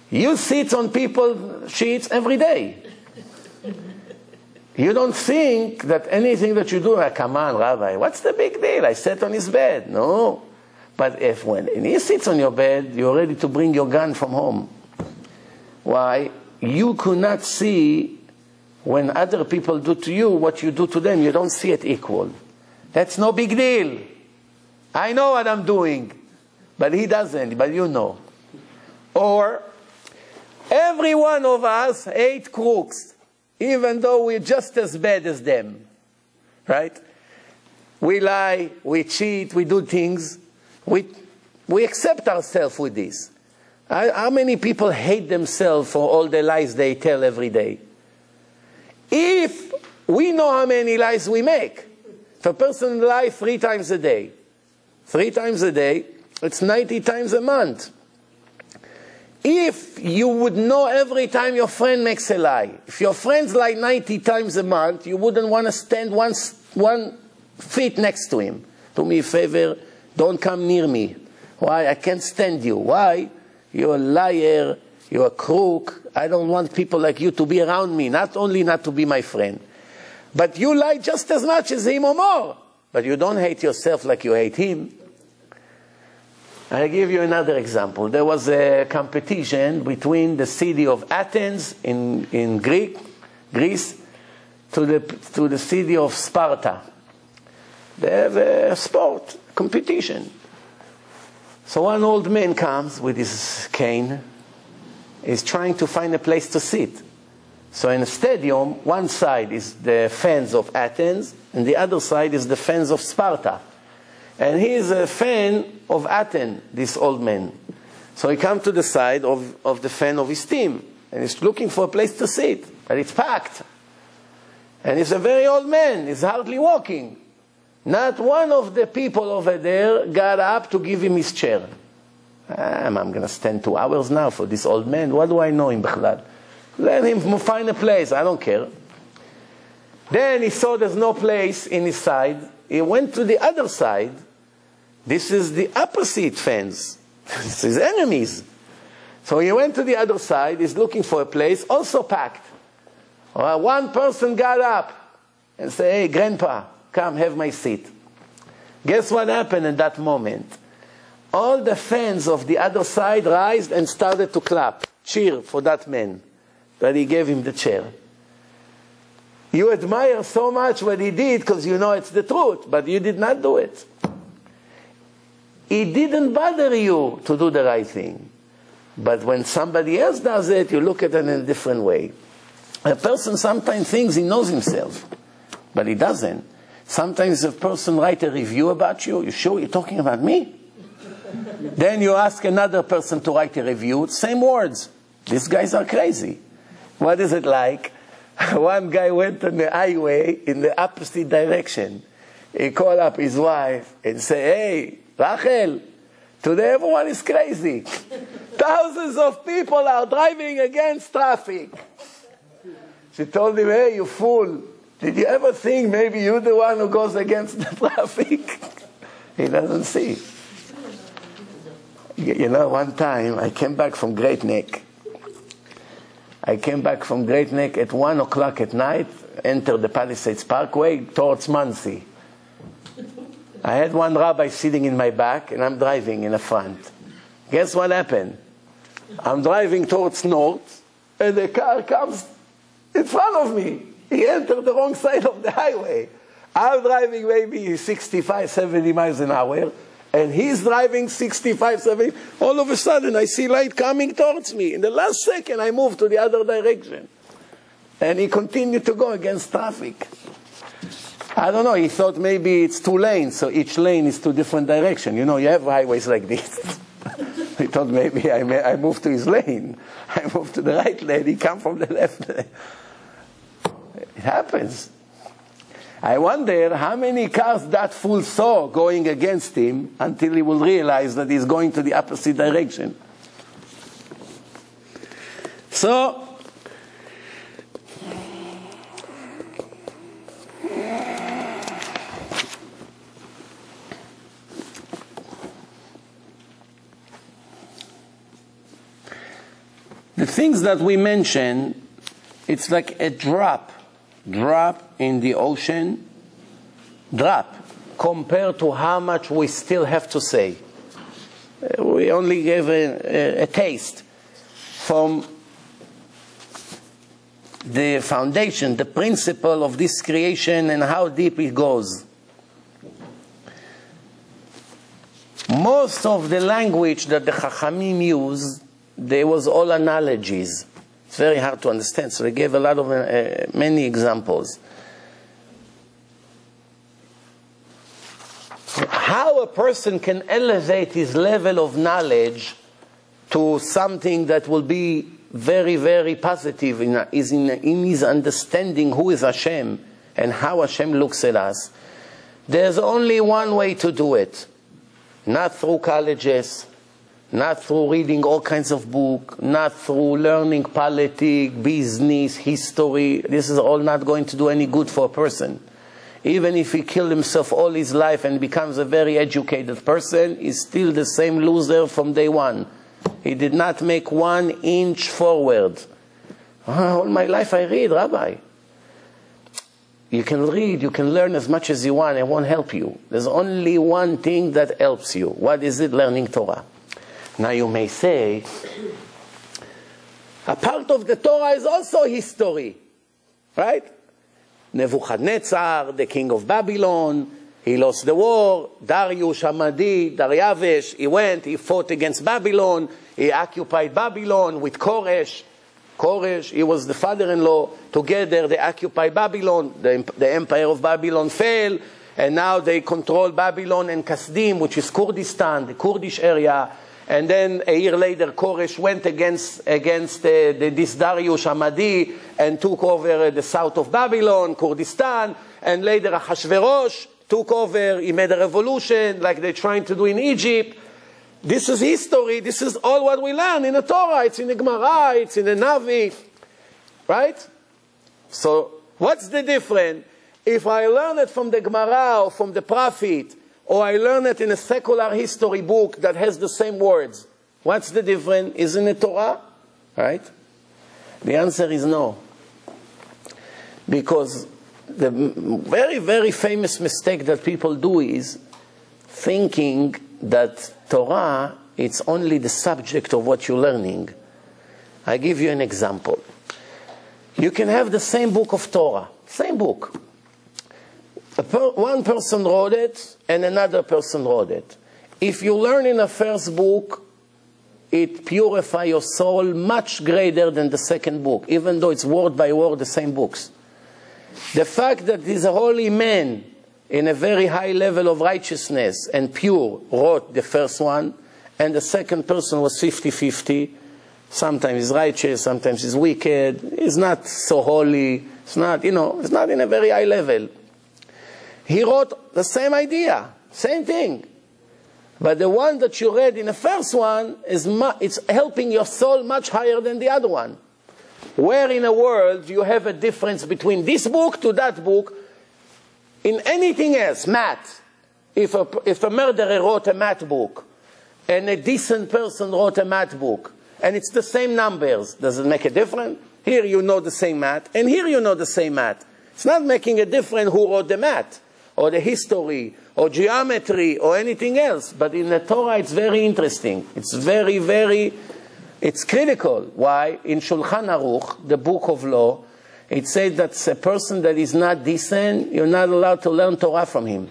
A: You sit on people's sheets every day. You don't think that anything that you do, come on, Rabbi, what's the big deal? I sat on his bed. No. But when he sits on your bed, you're ready to bring your gun from home. Why? You could not see when other people do to you what you do to them. You don't see it equal. That's no big deal. I know what I'm doing. But he doesn't, but you know. Or, every one of us hate crooks, even though we're just as bad as them. Right? We lie, we cheat, we do things. We accept ourselves with this. How many people hate themselves for all the lies they tell every day? If we know how many lies we make, if a person lies 3 times a day, 3 times a day, it's 90 times a month. If you would know every time your friend makes a lie, if your friends lie 90 times a month, you wouldn't want to stand 1 feet next to him. Do me a favor, don't come near me. Why? I can't stand you. Why? You're a liar, you're a crook. I don't want people like you to be around me, not only not to be my friend. But you lie just as much as him or more. But you don't hate yourself like you hate him. I'll give you another example. There was a competition between the city of Athens in Greece to the city of Sparta. They have a sport competition. So one old man comes with his cane. He's trying to find a place to sit. So in a stadium, one side is the fans of Athens, and the other side is the fans of Sparta. And he is a fan of Athens, this old man. So he comes to the side of the fan of his team, and he's looking for a place to sit, but it's packed. And he's a very old man, he's hardly walking. Not one of the people over there got up to give him his chair. I'm going to stand 2 hours now for this old man. What do I know him, Bechlad? Let him find a place. I don't care. Then he saw there's no place in his side. He went to the other side. This is the opposite fence. This is enemies. So he went to the other side. He's looking for a place, also packed. One person got up and said, hey, Grandpa, come have my seat. Guess what happened in that moment? All the fans of the other side rised and started to clap, cheer for that man. That he gave him the chair. You admire so much what he did because you know it's the truth, but you did not do it. It didn't bother you to do the right thing. But when somebody else does it, you look at it in a different way. A person sometimes thinks he knows himself, but he doesn't. Sometimes a person writes a review about you. You sure you're talking about me? Then you ask another person to write a review, same words. These guys are crazy. What is it like? One guy went on the highway in the opposite direction. He called up his wife and said, "Hey, Rachel, today everyone is crazy. Thousands of people are driving against traffic." She told him, "Hey, you fool. Did you ever think maybe you're the one who goes against the traffic?" He doesn't see. You know, one time I came back from Great Neck. I came back from Great Neck at 1 o'clock at night, entered the Palisades Parkway towards Muncie. I had one rabbi sitting in my back, and I'm driving in the front. Guess what happened? I'm driving towards north, and the car comes in front of me. He entered the wrong side of the highway. I'm driving maybe 65, 70 miles an hour, and he's driving 65, 70. All of a sudden, I see light coming towards me. In the last second, I moved to the other direction. And he continued to go against traffic. I don't know, he thought maybe it's 2 lanes, so each lane is 2 different directions. You know, you have highways like this. He thought maybe I moved to his lane. I moved to the right lane, he come from the left lane. It happens. I wonder how many cars that fool saw going against him until he will realize that he's going to the opposite direction. So, the things that we mention, it's like a drop in the ocean, compared to how much we still have to say. We only gave a taste from the foundation, the principle of this creation and how deep it goes. Most of the language that the Chachamim use, there was all analogies. It's very hard to understand, so they gave a lot of many examples. How a person can elevate his level of knowledge to something that will be very, very positive is in his understanding who is Hashem and how Hashem looks at us. There's only one way to do it. Not through colleges, not through reading all kinds of books, not through learning politics, business, history. This is all not going to do any good for a person. Even if he killed himself all his life and becomes a very educated person, he's still the same loser from day one. He did not make 1 inch forward. All my life I read, Rabbi. You can read, you can learn as much as you want, it won't help you. There's only one thing that helps you. What is it? Learning Torah. Now you may say, a part of the Torah is also history, right? Nebuchadnezzar, the king of Babylon, he lost the war. Darius Hamadi, Dariavesh, he went, he fought against Babylon, he occupied Babylon with Koresh. Koresh, he was the father-in-law. Together they occupied Babylon. The empire of Babylon fell, and now they control Babylon and Kasdim, which is Kurdistan, the Kurdish area. And then a year later, Koresh went against this Darius Hamadi and took over the south of Babylon, Kurdistan. And later Ahasuerus took over. He made a revolution like they're trying to do in Egypt. This is history. This is all what we learn in the Torah. It's in the Gemara. It's in the Navi. Right? So what's the difference? If I learn it from the Gemara or from the prophet, or I learn it in a secular history book that has the same words, what's the difference? Isn't it Torah? Right? The answer is no. Because the very, very famous mistake that people do is thinking that Torah, it's only the subject of what you're learning. I give you an example. You can have the same book of Torah, same book. One person wrote it and another person wrote it. If you learn in the first book, it purifies your soul much greater than the second book, even though it's word by word the same books. The fact that this holy man in a very high level of righteousness and pure wrote the first one, and the second person was 50-50, Sometimes he's righteous, sometimes he's wicked. He's not so holy. It's not, it's not in a very high level. He wrote the same idea, same thing. But the one that you read in the first one, it's helping your soul much higher than the other one. Where in the world you have a difference between this book to that book in anything else? Math. If a murderer wrote a math book and a decent person wrote a math book, and it's the same numbers, does it make a difference? Here you know the same math, and here you know the same math. It's not making a difference who wrote the math, or the history, or geometry, or anything else. But in the Torah it's very interesting. It's very, very, it's critical. Why? In Shulchan Aruch, the book of law, it says that a person that is not decent, you're not allowed to learn Torah from him.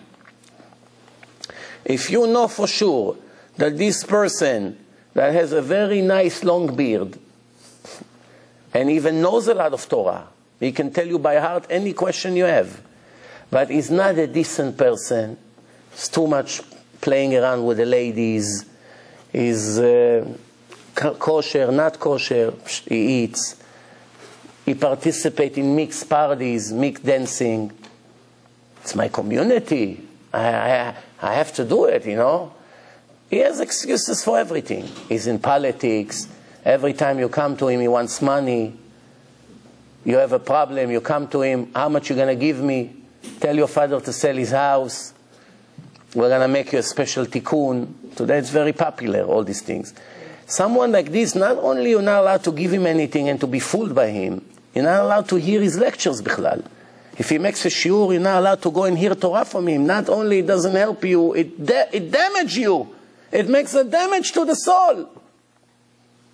A: If you know for sure that this person that has a very nice long beard and even knows a lot of Torah, he can tell you by heart any question you have, but he's not a decent person, he's too much playing around with the ladies, he's kosher, not kosher, he eats, he participates in mixed parties, mixed dancing. It's my community, I have to do it, He has excuses for everything. He's in politics. Every time you come to him, he wants money. You have a problem, you come to him, how much you going to give me? Tell your father to sell his house. We're going to make you a special tikkun. Today it's very popular, all these things. Someone like this, not only you're not allowed to give him anything and to be fooled by him, you're not allowed to hear his lectures, bichlal. If he makes a shiur, you're not allowed to go and hear Torah from him. Not only it doesn't help you, it damages you. It makes a damage to the soul.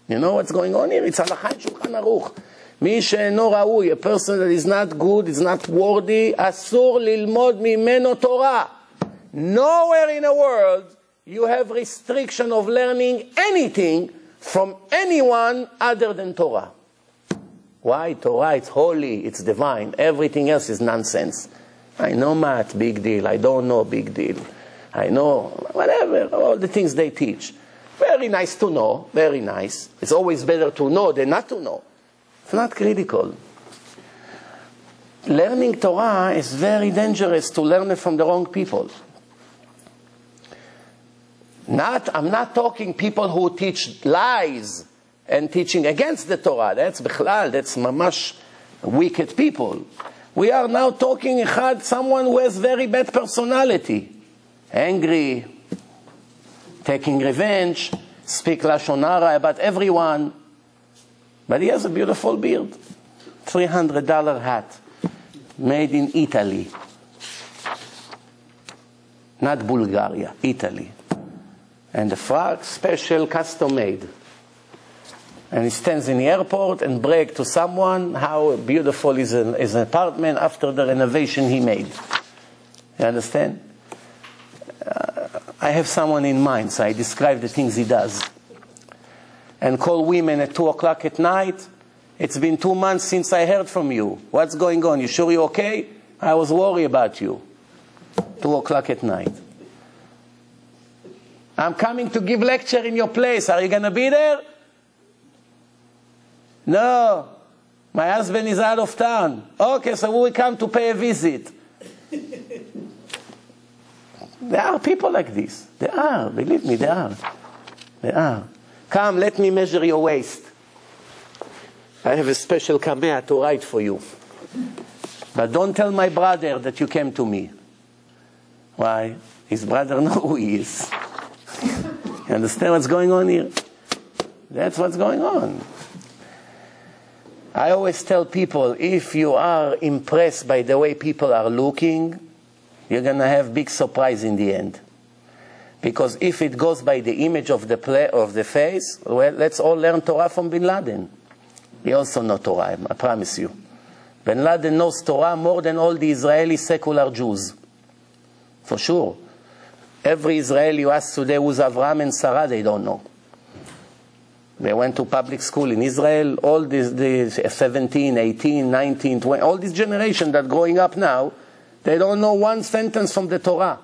A: You know what's going on here? It's halakha in Shulchan Aruch. Mi she'eno ra'ui, a person that is not good, is not worthy, asur lilmod mimeno Torah. Nowhere in the world you have restriction of learning anything from anyone other than Torah. Why? Torah, it's holy, it's divine. Everything else is nonsense. I know math, big deal. I don't know, big deal. I know, whatever, all the things they teach. Very nice to know, very nice. It's always better to know than not to know. It's not critical. Learning Torah is very dangerous to learn it from the wrong people. I'm not talking people who teach lies and teaching against the Torah. That's bichlal, that's mamash wicked people. We are now talking someone who has very bad personality. Angry, taking revenge, speak lashon hara about everyone. But he has a beautiful beard. $300 hat, made in Italy. Not Bulgaria, Italy. And the frock, special, custom made. And he stands in the airport and brags to someone how beautiful is his apartment after the renovation he made. You understand? I have someone in mind, so I describe the things he does. And call women at 2 o'clock at night. It's been 2 months since I heard from you. What's going on? You sure you're okay? I was worried about you. 2 o'clock at night. I'm coming to give lecture in your place. Are you going to be there? No. My husband is out of town. Okay, so we will come to pay a visit. There are people like this. There are. Believe me, there are. There are. Come, let me measure your waist. I have a special kameh to write for you. But don't tell my brother that you came to me. Why? His brother knows who he is. You understand what's going on here? That's what's going on. I always tell people, if you are impressed by the way people are looking, you're going to have big surprise in the end. Because if it goes by the image of the face, well, let's all learn Torah from Bin Laden. He also knows Torah, I promise you. Bin Laden knows Torah more than all the Israeli secular Jews. For sure. Every Israeli you ask today who's Avraham and Sarah, they don't know. They went to public school in Israel, all these 17, 18, 19, 20, all this generation that growing up now, they don't know one sentence from the Torah.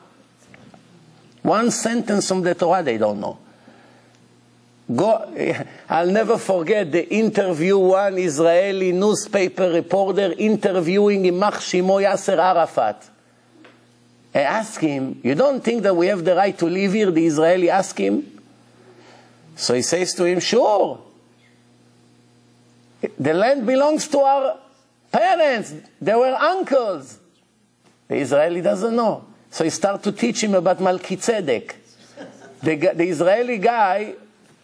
A: One sentence from the Torah they don't know. I I'll never forget the interview, one Israeli newspaper reporter interviewing Imach Shimo Yasser Arafat. I asked him, you don't think that we have the right to live here? The Israeli asked him. So he says to him, sure. The land belongs to our parents. They were uncles. The Israeli doesn't know. So he started to teach him about Melchizedek. The Israeli guy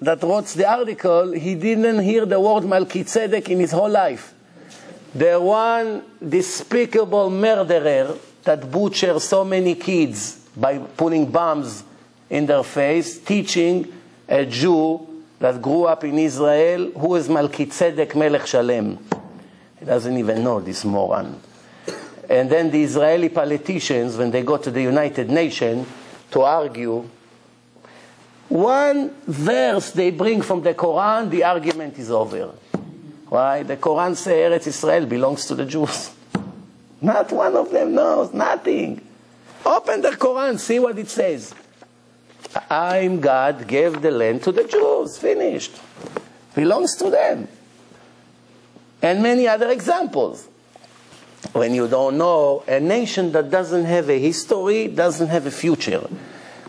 A: that wrote the article, he didn't hear the word Melchizedek in his whole life. The one despicable murderer that butchered so many kids by putting bombs in their face, teaching a Jew that grew up in Israel, who is Melchizedek Melech Shalem. He doesn't even know, this moron. And then the Israeli politicians, when they go to the United Nations to argue, one verse they bring from the Quran, the argument is over. Why? The Quran says Eretz Israel belongs to the Jews. Not one of them knows, nothing. Open the Quran, see what it says. I'm God, gave the land to the Jews, finished. Belongs to them. And many other examples. When you don't know, a nation that doesn't have a history doesn't have a future.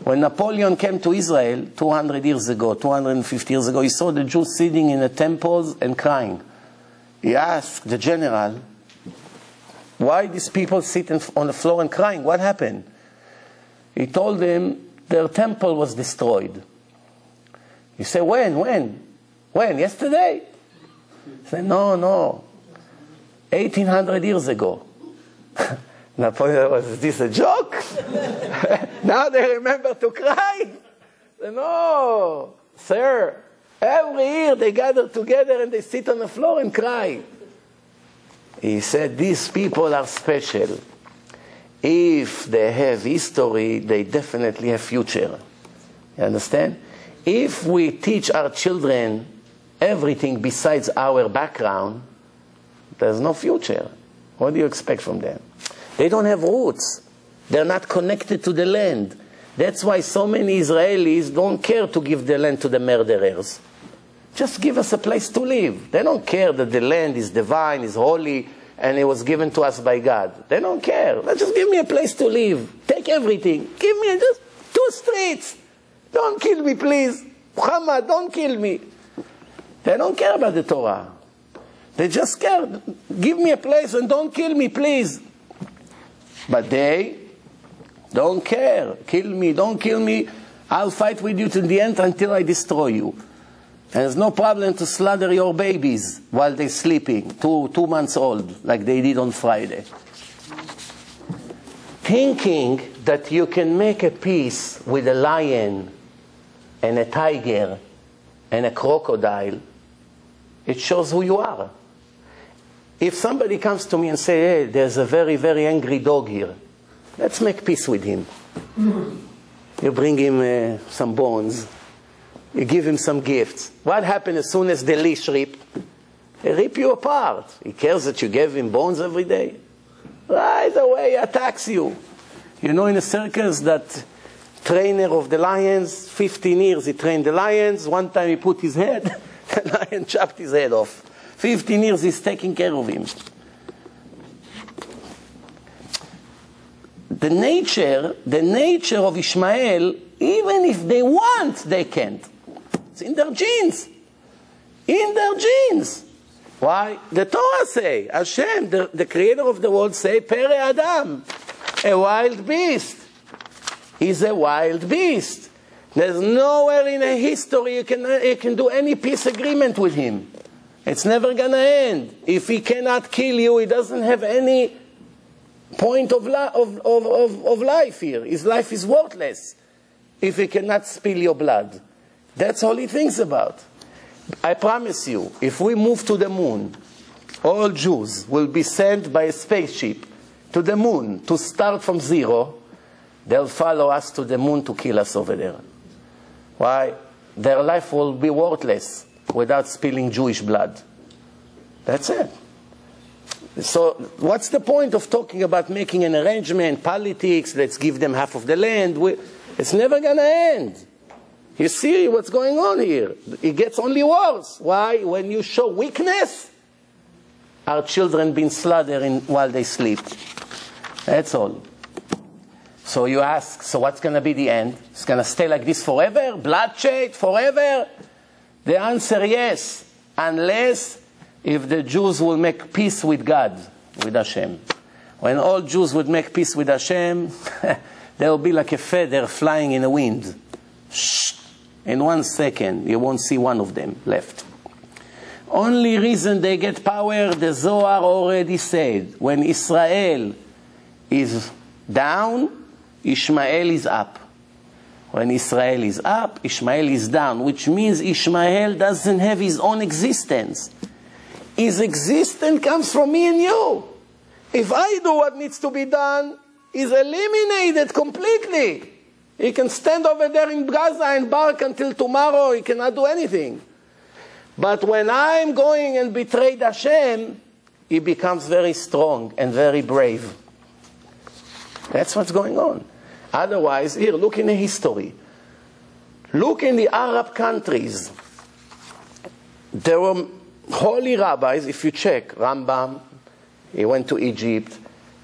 A: When Napoleon came to Israel 200 years ago, 250 years ago, he saw the Jews sitting in the temples and crying. He asked the general, why these people sit on the floor and crying? What happened? He told him their temple was destroyed. He said, when? When? Yesterday? He said, no. 1800 years ago. Napoleon was, is this a joke? Now they remember to cry? No, sir. Every year they gather together and they sit on the floor and cry. He said, these people are special. If they have history, they definitely have future. You understand? If we teach our children everything besides our background, there's no future. What do you expect from them? They don't have roots. They're not connected to the land. That's why so many Israelis don't care to give the land to the murderers. Just give us a place to live. They don't care that the land is divine, is holy, and it was given to us by God. They don't care. Just give me a place to live. Take everything. Give me just 2 streets. Don't kill me, please. Muhammad, don't kill me. They don't care about the Torah. They just care. Give me a place and don't kill me, please. But they don't care. Kill me, don't kill me. I'll fight with you to the end until I destroy you. And there's no problem to slaughter your babies while they're sleeping, 2 months old, like they did on Friday. Thinking that you can make a peace with a lion and a tiger and a crocodile, it shows who you are. If somebody comes to me and says, hey, there's a very, very angry dog here, let's make peace with him. You bring him some bones. You give him some gifts. What happens as soon as the leash rip? They rip you apart. He cares that you gave him bones every day. Right away he attacks you. You know in a circus that trainer of the lions, 15 years he trained the lions. One time he put his head, the lion chopped his head off. 15 years he's taking care of him. The nature of Ishmael, even if they want, they can't. It's in their genes. In their genes. Why? The Torah say, Hashem, the creator of the world say, Pere Adam, a wild beast. He's a wild beast. There's nowhere in a history you can do any peace agreement with him. It's never going to end. If he cannot kill you, he doesn't have any point of life here. His life is worthless if he cannot spill your blood. That's all he thinks about. I promise you, if we move to the moon, all Jews will be sent by a spaceship to the moon to start from zero. They'll follow us to the moon to kill us over there. Why? Their life will be worthless without spilling Jewish blood. That's it. So what's the point of talking about making an arrangement, politics, let's give them half of the land? It's never going to end. You see what's going on here. It gets only worse. Why? When you show weakness, our children being slaughtered while they sleep. That's all. So you ask, so what's going to be the end? It's going to stay like this forever? Bloodshed forever? The answer, yes. Unless if the Jews will make peace with God, with Hashem. When all Jews would make peace with Hashem, they'll be like a feather flying in the wind. Shh. In 1 second, you won't see one of them left. Only reason they get power, the Zohar already said, when Israel is down, Ishmael is up. When Israel is up, Ishmael is down, which means Ishmael doesn't have his own existence. His existence comes from me and you. If I do what needs to be done, he's eliminated completely. He can stand over there in Gaza and bark until tomorrow. He cannot do anything. But when I'm going and betrayed Hashem, he becomes very strong and very brave. That's what's going on. Otherwise, here, look in the history. Look in the Arab countries. There were holy rabbis, if you check, Rambam, he went to Egypt.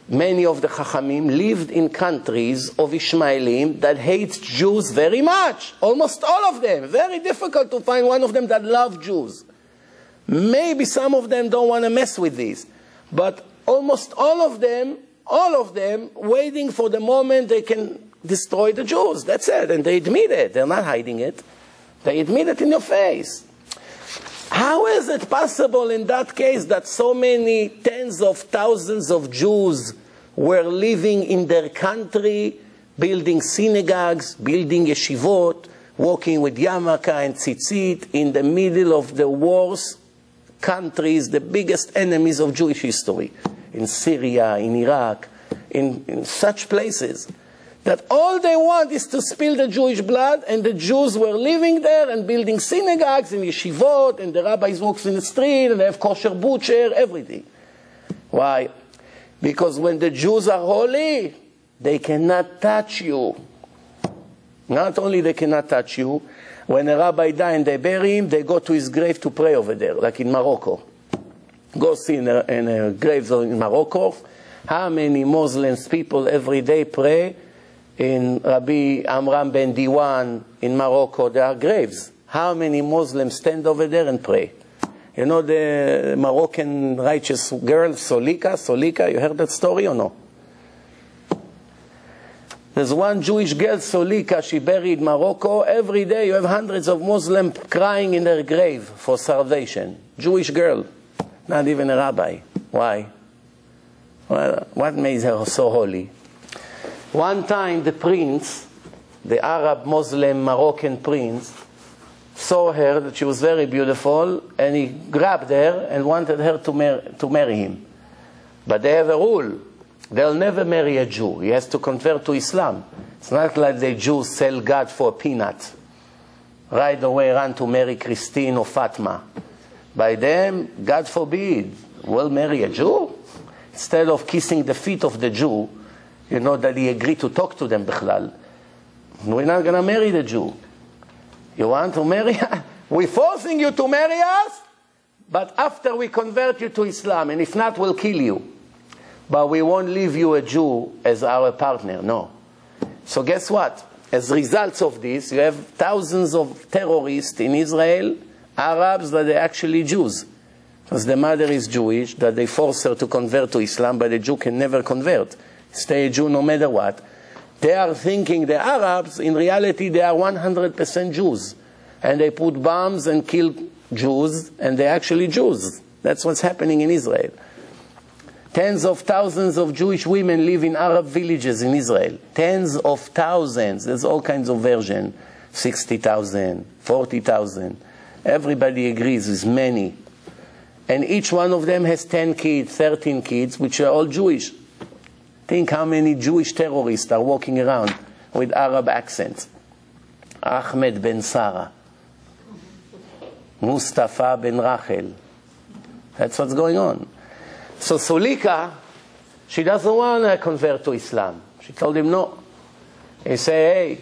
A: Many of the Chachamim lived in countries of Ishmaelim that hate Jews very much. Almost all of them. Very difficult to find one of them that love Jews. Maybe some of them don't want to mess with this. But almost all of them, waiting for the moment they can destroy the Jews. That's it. And they admit it. They're not hiding it. They admit it in your face. How is it possible in that case that so many tens of thousands of Jews were living in their country, building synagogues, building yeshivot, walking with yarmulke and tzitzit in the middle of the worst countries, the biggest enemies of Jewish history, in Syria, in Iraq, in such places, that all they want is to spill the Jewish blood, and the Jews were living there and building synagogues and yeshivot, and the rabbis walk in the street, and they have kosher butcher, everything. Why? Because when the Jews are holy, they cannot touch you. Not only they cannot touch you, when a rabbi dies and they bury him, they go to his grave to pray over there, like in Morocco. Go see in a grave in Morocco, how many Muslims people every day pray in Rabbi Amram ben Diwan in Morocco. There are graves. How many Muslims stand over there and pray? You know the Moroccan righteous girl, Solika, you heard that story or no? There's one Jewish girl, Solika, she buried in Morocco. Every day you have hundreds of Muslims crying in their grave for salvation. Jewish girl, not even a rabbi. Why? Well, what made her so holy? One time the prince, the Arab Muslim Moroccan prince, saw her that she was very beautiful, and he grabbed her and wanted her to marry him. But they have a rule. They'll never marry a Jew. He has to convert to Islam. It's not like the Jews sell God for a peanut. Right away run to marry Christine or Fatma. By them, God forbid, will marry a Jew? Instead of kissing the feet of the Jew, you know that he agreed to talk to them, bichlal. We're not going to marry the Jew. You want to marry? We're forcing you to marry us, but after we convert you to Islam, and if not, we'll kill you. But we won't leave you a Jew as our partner, no. So guess what? As results of this, you have thousands of terrorists in Israel, Arabs that are actually Jews. Because the mother is Jewish, that they force her to convert to Islam, but the Jew can never convert. Stay a Jew no matter what. They are thinking the Arabs, in reality, they are 100% Jews. And they put bombs and kill Jews, and they're actually Jews. That's what's happening in Israel. Tens of thousands of Jewish women live in Arab villages in Israel. Tens of thousands. There's all kinds of versions. 60,000, 40,000. Everybody agrees with many. And each one of them has 10 kids, 13 kids, which are all Jewish. Think how many Jewish terrorists are walking around with Arab accents. Ahmed ben Sarah. Mustafa ben Rachel. That's what's going on. So Solika, she doesn't want to convert to Islam. She told him no. He said, hey,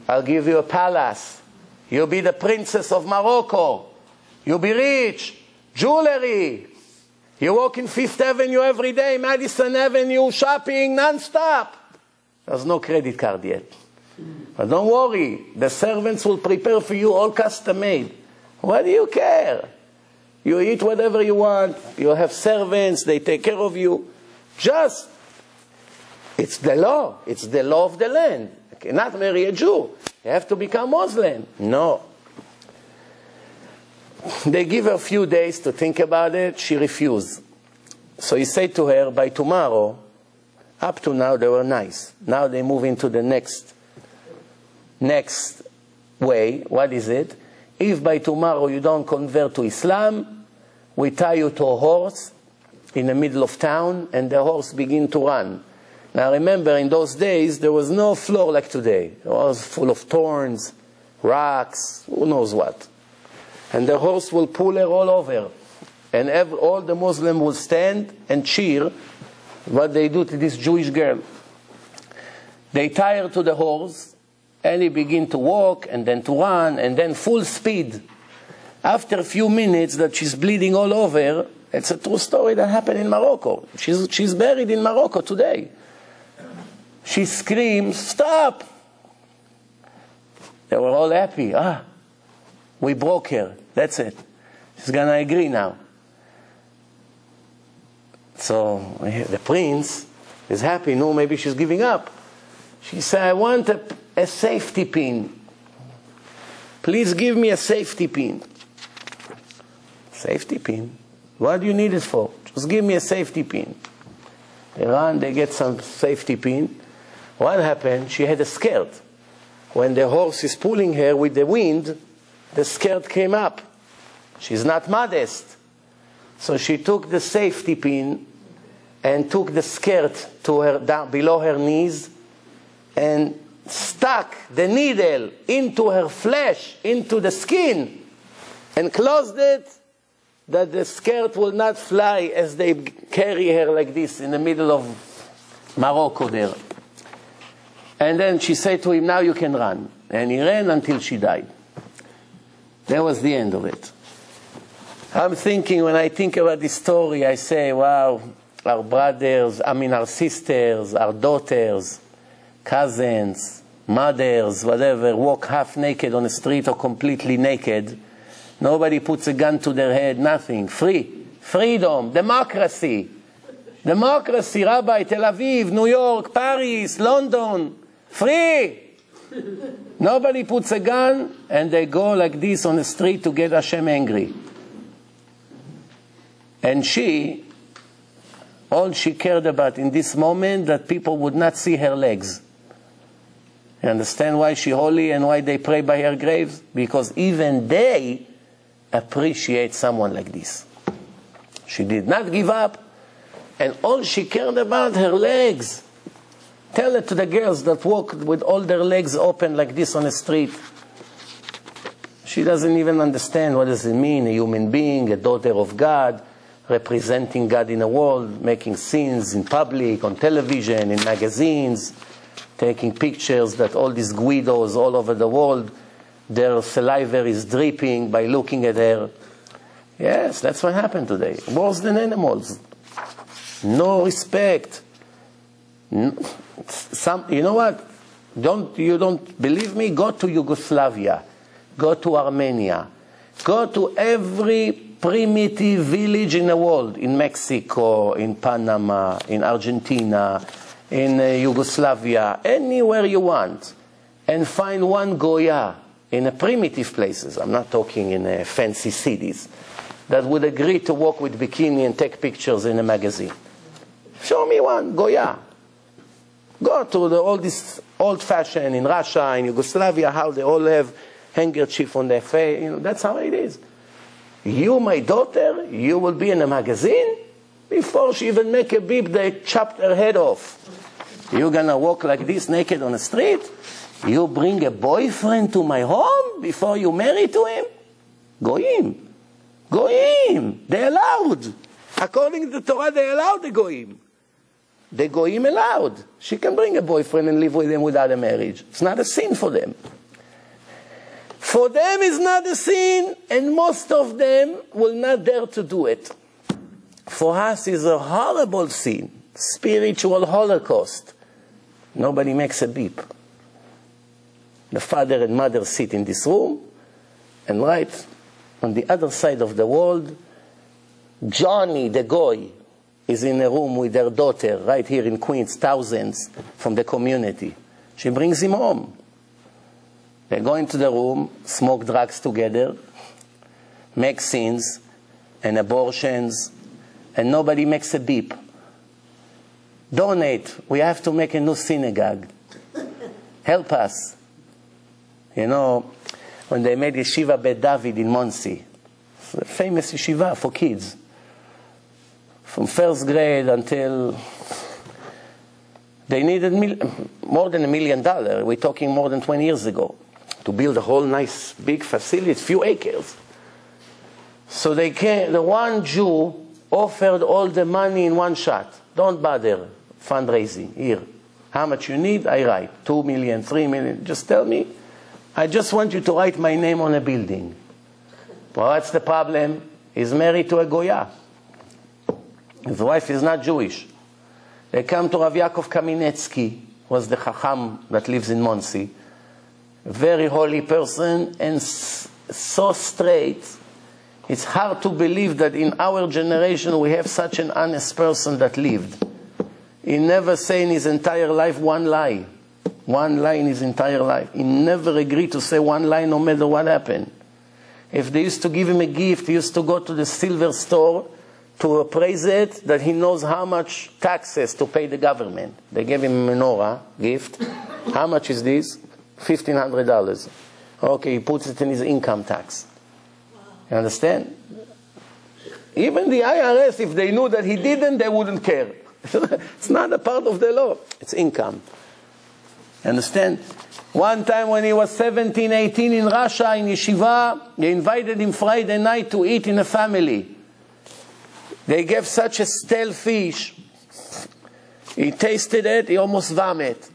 A: I'll give you a palace. You'll be the princess of Morocco. You'll be rich. Jewelry. You walk in Fifth Avenue every day, Madison Avenue, shopping non-stop. There's no credit card yet. But don't worry, the servants will prepare for you all custom-made. What do you care? You eat whatever you want. You have servants, they take care of you. Just, it's the law. It's the law of the land. You cannot marry a Jew. You have to become Muslim. No. They give her a few days to think about it. She refused. So he said to her, by tomorrow, up to now they were nice. Now they move into the next way. What is it? If by tomorrow you don't convert to Islam, we tie you to a horse in the middle of town and the horse begin to run. Now remember, in those days there was no floor like today. It was full of thorns, rocks, who knows what. And the horse will pull her all over. And all the Muslims will stand and cheer what they do to this Jewish girl. They tie her to the horse, and he begin to walk, and then to run, and then full speed. After a few minutes that she's bleeding all over, it's a true story that happened in Morocco. She's buried in Morocco today. She screams, stop! They were all happy. We broke her. That's it. She's going to agree now. So the prince is happy. No, maybe she's giving up. She said, I want a safety pin. Please give me a safety pin. Safety pin? What do you need it for? Just give me a safety pin. They run, they get some safety pin. What happened? She had a skirt. When the horse is pulling her with the wind, the skirt came up. She's not modest. So she took the safety pin and took the skirt to her down below her knees and stuck the needle into her flesh, into the skin, and closed it that the skirt will not fly as they carry her like this in the middle of Morocco there. And then she said to him, now you can run. And he ran until she died. That was the end of it. I'm thinking, when I think about this story, I say, wow, our brothers, our sisters, our daughters, cousins, mothers, whatever, walk half naked on the street or completely naked. Nobody puts a gun to their head, nothing. Free. Freedom. Democracy. Democracy, Rabbi, Tel Aviv, New York, Paris, London. Free. Nobody puts a gun and they go like this on the street to get Hashem angry. And all she cared about in this moment, that people would not see her legs. You understand why she holy and why they pray by her graves? Because even they appreciate someone like this. She did not give up, and all she cared about, her legs. Tell it to the girls that walk with all their legs open like this on the street. She doesn't even understand what does it mean, a human being, a daughter of God, representing God in the world, making scenes in public, on television, in magazines, taking pictures that all these Guidos all over the world, their saliva is dripping by looking at her. Yes, that's what happened today. Worse than animals. No respect. You know what? You don't believe me? Go to Yugoslavia. Go to Armenia. Go to every primitive village in the world. In Mexico, in Panama, in Argentina, in Yugoslavia, anywhere you want. And find one Goya in the primitive places. I'm not talking in fancy cities. That would agree to walk with bikini and take pictures in a magazine. Show me one, Goya. Go to all this old-fashioned in Russia, in Yugoslavia, how they all have handkerchief on their face. That's how it is. You, my daughter, you will be in a magazine? Before she even make a beep, they chopped her head off. You're going to walk like this naked on the street? You bring a boyfriend to my home before you marry to him? Goyim. Goyim. They allowed. According to the Torah, they allowed the Goyim. The Goyim allowed. She can bring a boyfriend and live with him without a marriage. It's not a sin for them. For them is not a sin, and most of them will not dare to do it. For us is a horrible sin, spiritual holocaust. Nobody makes a beep. The father and mother sit in this room, and right on the other side of the world, Johnny, the goy, is in a room with her daughter, right here in Queens, thousands from the community. She brings him home. They go into the room, smoke drugs together, make sins and abortions, and nobody makes a beep. Donate. We have to make a new synagogue. Help us. You know, when they made Yeshiva Bet David in Monsey, a famous yeshiva for kids, from first grade until they needed more than $1 million. We're talking more than 20 years ago to build a whole nice big facility, few acres. So they came, the one Jew offered all the money in one shot. Don't bother fundraising. Here, how much you need, I write. 2 million, 3 million. Just tell me. I just want you to write my name on a building. Well, what's the problem? He's married to a Goya. His wife is not Jewish. They come to Rav Yaakov Kaminetsky, was the Chacham that lives in Monsey. A very holy person and so straight. It's hard to believe that in our generation we have such an honest person that lived. He never said in his entire life one lie. One lie in his entire life. He never agreed to say one lie no matter what happened. If they used to give him a gift, he used to go to the silver store to appraise it, that he knows how much taxes to pay the government. They gave him a menorah gift. How much is this? $1,500. Okay, he puts it in his income tax. You understand? Even the IRS, if they knew that he didn't, they wouldn't care. It's not a part of the law. It's income. You understand? One time when he was 17, 18 in Russia, in yeshiva, they invited him Friday night to eat in a family. They gave such a stale fish. He tasted it, he almost vomited.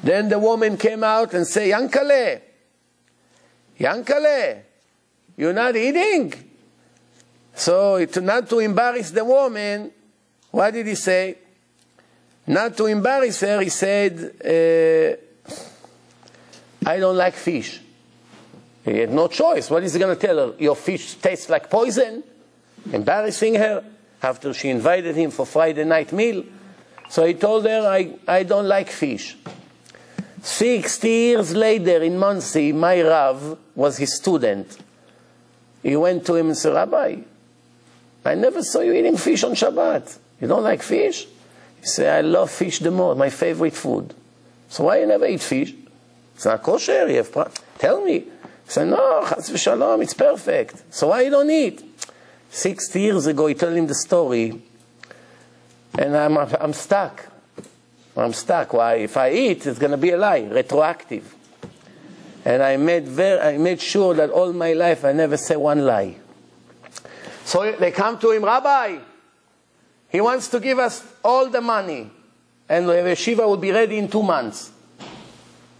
A: Then the woman came out and said, Yankale, Yankale, you're not eating? So not to embarrass the woman, what did he say? Not to embarrass her, he said, I don't like fish. He had no choice. What is he going to tell her? Your fish tastes like poison? Embarrassing her after she invited him for Friday night meal. So he told her, I don't like fish. 60 years later in Monsey, my Rav was his student. He went to him and said, Rabbi, I never saw you eating fish on Shabbat. You don't like fish? He said, I love fish the most, my favorite food. So why you never eat fish? It's not kosher, you have tell me. He said, no, chas v'shalom, it's perfect. So why you don't eat? 60 years ago, he told him the story, and I'm stuck. I'm stuck. Why? If I eat, it's going to be a lie, retroactive. And I made sure that all my life I never say one lie. So they come to him, Rabbi, he wants to give us all the money, and the yeshiva will be ready in 2 months.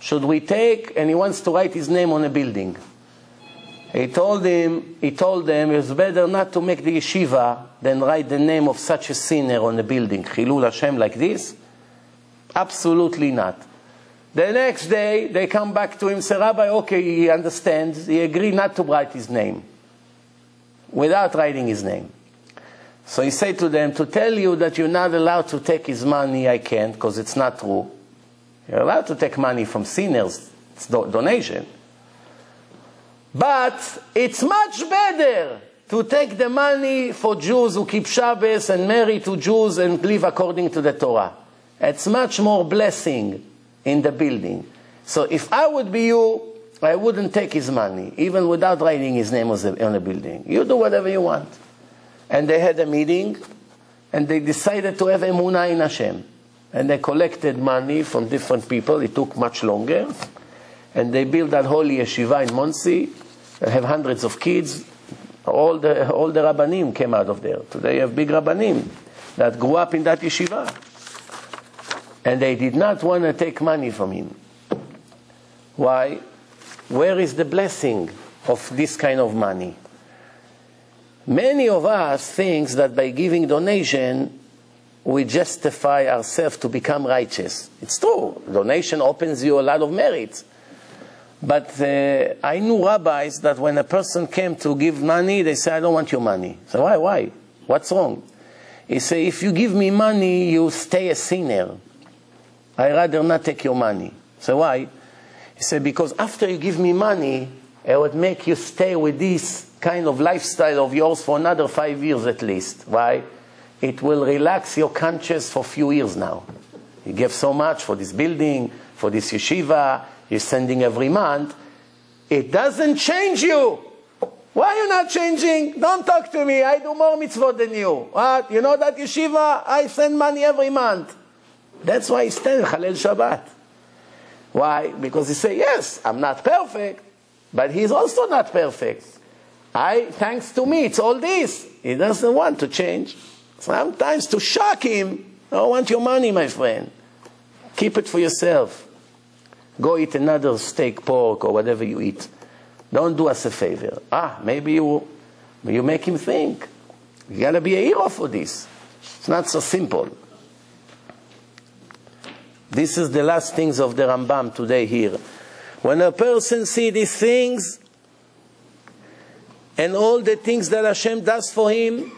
A: Should we take? And he wants to write his name on a building. He told them it's better not to make the yeshiva than write the name of such a sinner on a building. Chilul Hashem like this? Absolutely not. The next day, they come back to him, say, Rabbi, okay, he understands. He agreed not to write his name, without writing his name. So he said to them, to tell you that you're not allowed to take his money, I can't, because it's not true. You're allowed to take money from sinners. It's donation. But it's much better to take the money for Jews who keep Shabbos and marry to Jews and live according to the Torah. It's much more blessing in the building. So if I would be you, I wouldn't take his money, even without writing his name on the building. You do whatever you want. And they had a meeting, and they decided to have emunah in Hashem. And they collected money from different people. It took much longer. And they built that holy yeshiva in Monsey. They have hundreds of kids. All the Rabbanim came out of there. Today you have big Rabbanim that grew up in that yeshiva. And they did not want to take money from him. Why? where is the blessing of this kind of money? Many of us think that by giving donation, we justify ourselves to become righteous. It's true. Donation opens you a lot of merits. But I knew rabbis that when a person came to give money, they say, I don't want your money. So why? What's wrong? He said, if you give me money, you stay a sinner. I'd rather not take your money. So why? He said, because after you give me money, it would make you stay with this kind of lifestyle of yours for another 5 years at least. Why? It will relax your conscience for a few years now. You give so much for this building, for this yeshiva, you're sending every month. It doesn't change you. Why are you not changing? Don't talk to me. I do more mitzvot than you. What? You know that yeshiva? I send money every month. That's why he stands Halel Shabbat. Why? Because he say, yes, I'm not perfect, but he's also not perfect. Thanks to me, it's all this. He doesn't want to change. Sometimes to shock him, I don't want your money, my friend. Keep it for yourself. Go eat another steak, pork, or whatever you eat. Don't do us a favor. Maybe you make him think. You got to be a hero for this. It's not so simple. This is the last things of the Rambam today here. When a person sees these things, and all the things that Hashem does for him,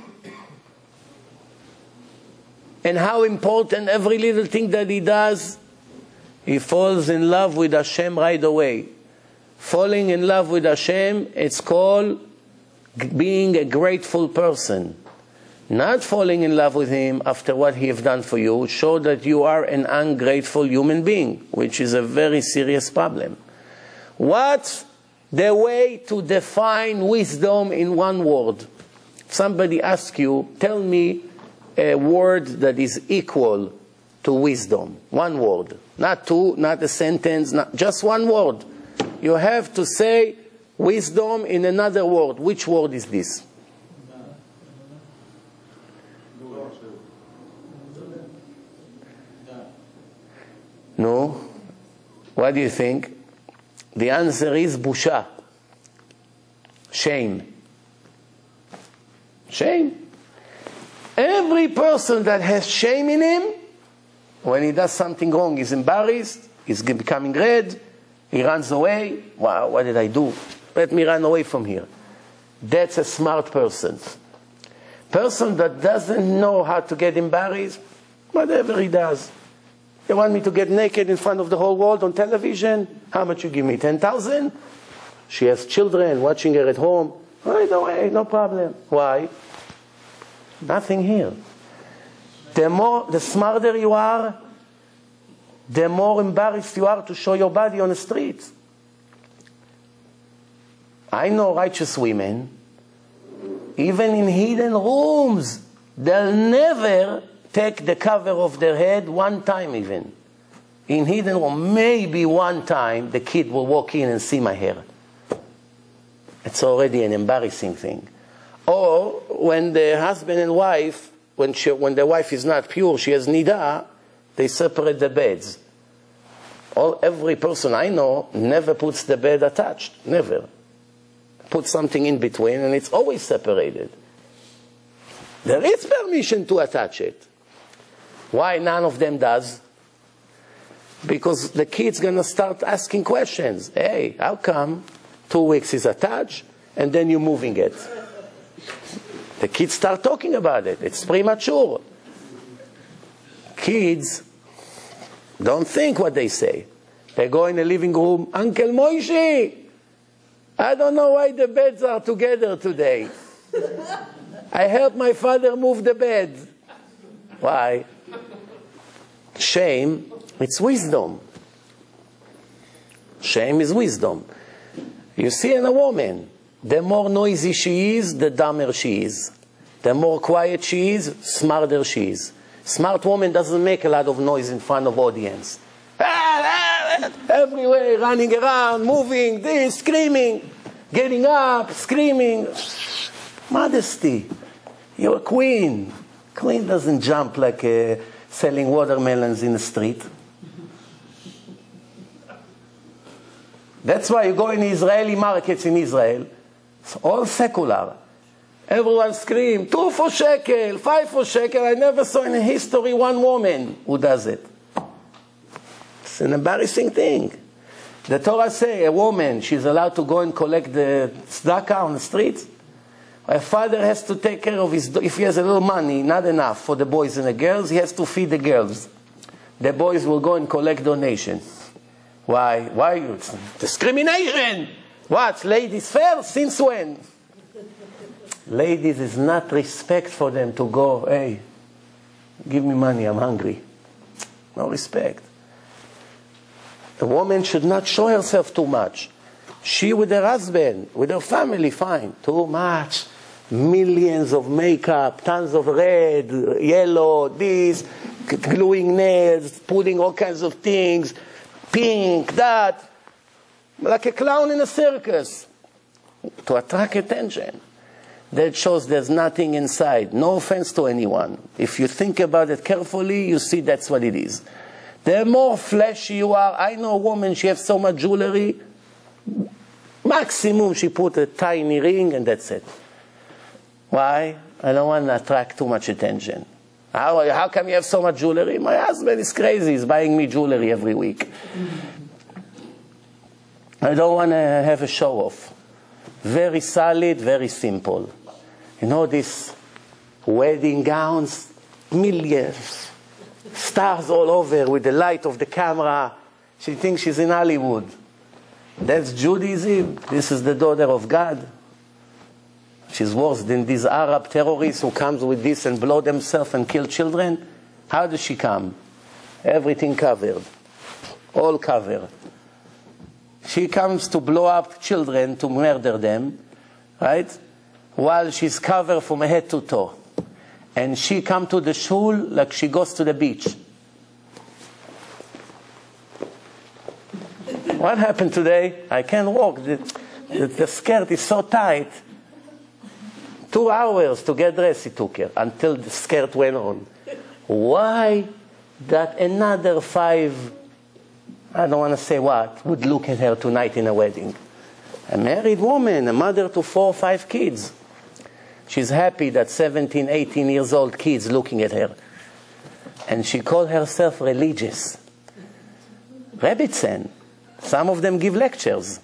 A: and how important every little thing that he does, he falls in love with Hashem right away. Falling in love with Hashem, it's called being a grateful person. Not falling in love with Him after what He has done for you shows that you are an ungrateful human being, which is a very serious problem. What's the way to define wisdom in one word? Somebody asks you, tell me a word that is equal to wisdom. One word. Not two, not a sentence, not just one word. You have to say wisdom in another word. Which word is this? No? What do you think? The answer is busha. Shame. Shame. Every person that has shame in him, when he does something wrong, he's embarrassed, he's becoming red, he runs away. Wow, what did I do? Let me run away from here. That's a smart person. Person that doesn't know how to get embarrassed, whatever he does. You want me to get naked in front of the whole world on television? How much you give me? 10,000? She has children watching her at home. Right away, no problem. Why? Nothing here. The smarter you are, the more embarrassed you are to show your body on the street. I know righteous women, even in hidden rooms, they'll never take the cover of their head one time even. In hidden room, maybe one time the kid will walk in and see my hair. It's already an embarrassing thing. Or when the husband and wife, when the wife is not pure, she has nida, they separate the beds. Every person I know never puts the bed attached. Never. Put something in between and it's always separated. There is permission to attach it. Why none of them does? Because the kid's going to start asking questions. Hey, how come 2 weeks is attached and then you're moving it? The kids start talking about it. It's premature. Kids don't think what they say. They go in the living room, Uncle Moishi, I don't know why the beds are together today. I helped my father move the bed. Why? Shame, it's wisdom. Shame is wisdom. You see in a woman, the more noisy she is, the dumber she is. The more quiet she is, smarter she is. Smart woman doesn't make a lot of noise in front of audience. Everywhere, running around, moving, this, screaming, getting up, screaming. Modesty. You're a queen. Queen doesn't jump like selling watermelons in the street. That's why you go in Israeli markets in Israel, it's all secular. Everyone scream, 2 for shekel, 5 for shekel. I never saw in history one woman who does it. It's an embarrassing thing. The Torah say a woman, she's allowed to go and collect the tzedakah on the streets. A father has to take care of his, if he has a little money, not enough for the boys and the girls, he has to feed the girls. The boys will go and collect donations. Why? Why? It's discrimination. What? Ladies first? Since when? Ladies is not respect for them to go, hey, give me money, I'm hungry. No respect. A woman should not show herself too much. She with her husband, with her family, fine. Too much. Millions of makeup, tons of red, yellow, this, gluing nails, putting all kinds of things, pink, that. Like a clown in a circus. To attract attention. That shows there's nothing inside. No offense to anyone. If you think about it carefully, you see that's what it is. The more flashy you are, I know a woman, she has so much jewelry, maximum she put a tiny ring and that's it. Why? I don't want to attract too much attention. How come you have so much jewelry? My husband is crazy, he's buying me jewelry every week. I don't want to have a show off. Very solid, very simple. You know these wedding gowns, millions, stars all over with the light of the camera. She thinks she's in Hollywood. That's Judaism. This is the daughter of God. She's worse than these Arab terrorists who comes with this and blow themselves and kill children. How does she come? Everything covered. All covered. She comes to blow up children, to murder them, right? While she's covered from head to toe. And she comes to the shul like she goes to the beach. What happened today? I can't walk. The skirt is so tight. 2 hours to get dressed it took her until the skirt went on. Why that another 5, I don't want to say what, would look at her tonight in a wedding? A married woman, a mother to 4 or 5 kids. She's happy that 17, 18 years old kids looking at her. And she called herself religious. Rebbitzen. Some of them give lectures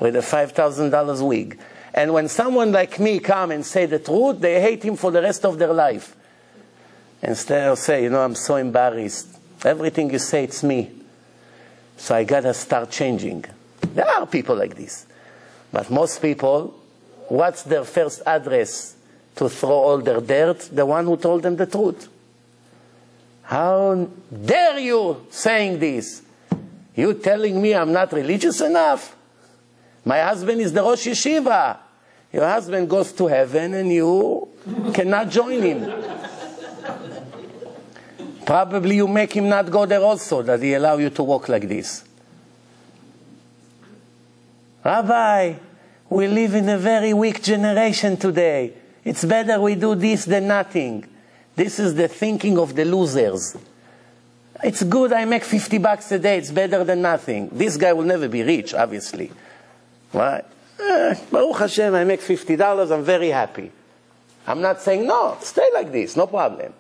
A: with a $5,000 wig. And when someone like me come and say the truth, they hate him for the rest of their life. Instead of say, you know, I'm so embarrassed. Everything you say, it's me. So I gotta start changing. There are people like this. But most people, what's their first address to throw all their dirt? The one who told them the truth. How dare you saying this? You telling me I'm not religious enough? My husband is the Rosh Yeshiva. Your husband goes to heaven and you cannot join him. Probably you make him not go there also, that he allow you to walk like this. Rabbi, we live in a very weak generation today. It's better we do this than nothing. This is the thinking of the losers. It's good I make $50 a day, it's better than nothing. This guy will never be rich, obviously. Right? Baruch Hashem, I make $50, I'm very happy. I'm not saying no, stay like this, no problem.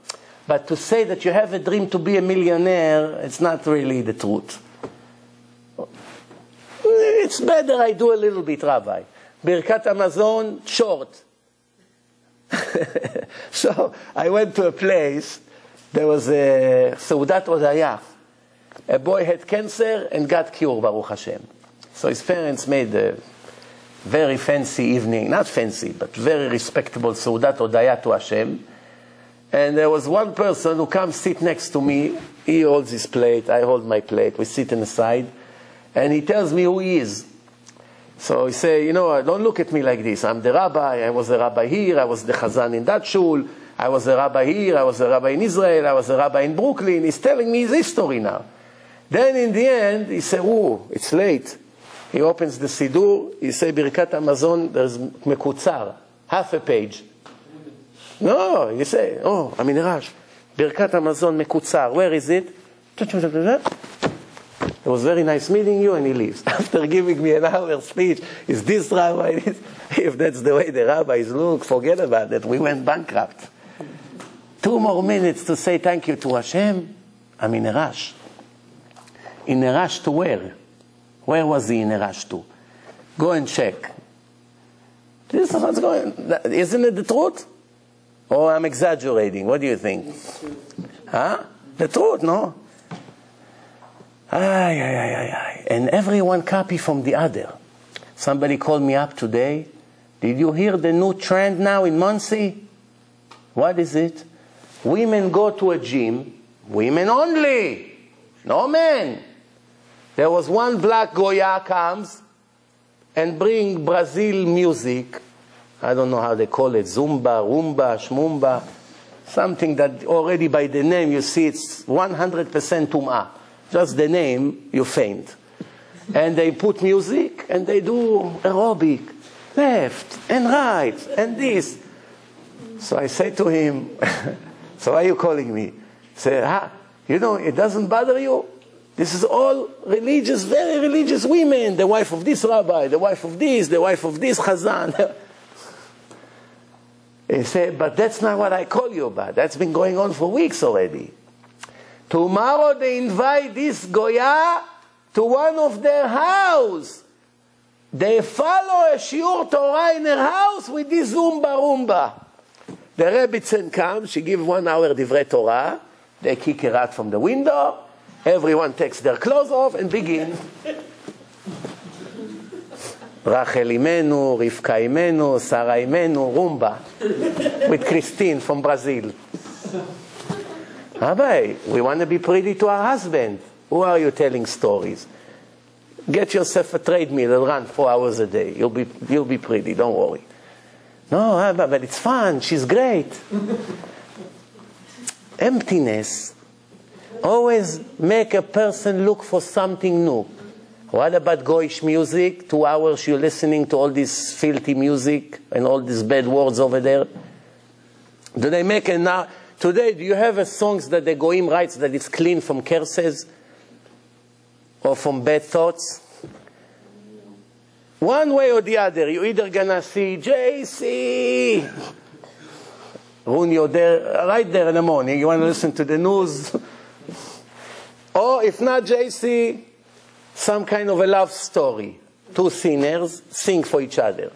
A: But to say that you have a dream to be a millionaire, it's not really the truth. It's better I do a little bit, Rabbi. Birkat Hamazon, short. So I went to a place, there was a Seudat Odaya. A boy had cancer and got cured, Baruch Hashem. So his parents made a very fancy evening, not fancy, but very respectable Seudat Odaya to Hashem. And there was one person who comes sit next to me. He holds his plate, I hold my plate, we sit on the side. And he tells me who he is. So he say, you know, don't look at me like this. I'm the rabbi, I was a rabbi here, I was the chazan in that shul, I was a rabbi here, I was a rabbi in Israel, I was a rabbi in Brooklyn. He's telling me his history now. Then in the end, he said, oh, it's late. He opens the Siddur, he say, Birkat Hamazon, there's mekutzar, half a page. No, he say, oh, I'm in a rush. Birkat Hamazon mekutzar, where is it? It was very nice meeting you, and he leaves. After giving me an hour speech, is this rabbi? If that's the way the rabbis look, forget about it. We went bankrupt. 2 more minutes to say thank you to Hashem. I'm in a rush. In a rush to where? Where was he in a rush to? Go and check. This is what's going on. Isn't it the truth? Or I'm exaggerating? What do you think? Huh? The truth, no? And everyone copy from the other. Somebody called me up today. Did you hear the new trend now in Muncie? What is it? Women go to a gym. Women only. No men. There was one black Goya comes and bring Brazil music. I don't know how they call it. Zumba, rumba, shmumba. Something that already by the name you see it's 100% tum'ah. Just the name, you faint. And they put music and they do aerobic. Left and right and this. So I say to him, so why are you calling me? He said, you know, it doesn't bother you? This is all religious, very religious women. The wife of this rabbi, the wife of this chazan. He said, but that's not what I call you about. That's been going on for weeks already. Tomorrow they invite this Goya to one of their house. They follow a shiur Torah in her house with this Zumba Rumba. The Rebbitzin comes, she gives 1 hour divrei Torah. They kick her out from the window. Everyone takes their clothes off and begin. Rachel Imenu, Rivka Imenu, Sarah Imenu, Rumba. With Christine from Brazil. Rabbi, we want to be pretty to our husband. Who are you telling stories? Get yourself a treadmill and run 4 hours a day. You'll be pretty, don't worry. No, Rabbi, but it's fun. She's great. Emptiness always make a person look for something new. What about Goyish music? 2 hours you're listening to all this filthy music and all these bad words over there. Do they make a now? Today, do you have a songs that the Goyim writes that is clean from curses or from bad thoughts? One way or the other, you're either gonna see JC, Run, you're there, right there in the morning, you want to listen to the news, or if not JC, some kind of a love story. 2 sinners sing for each other.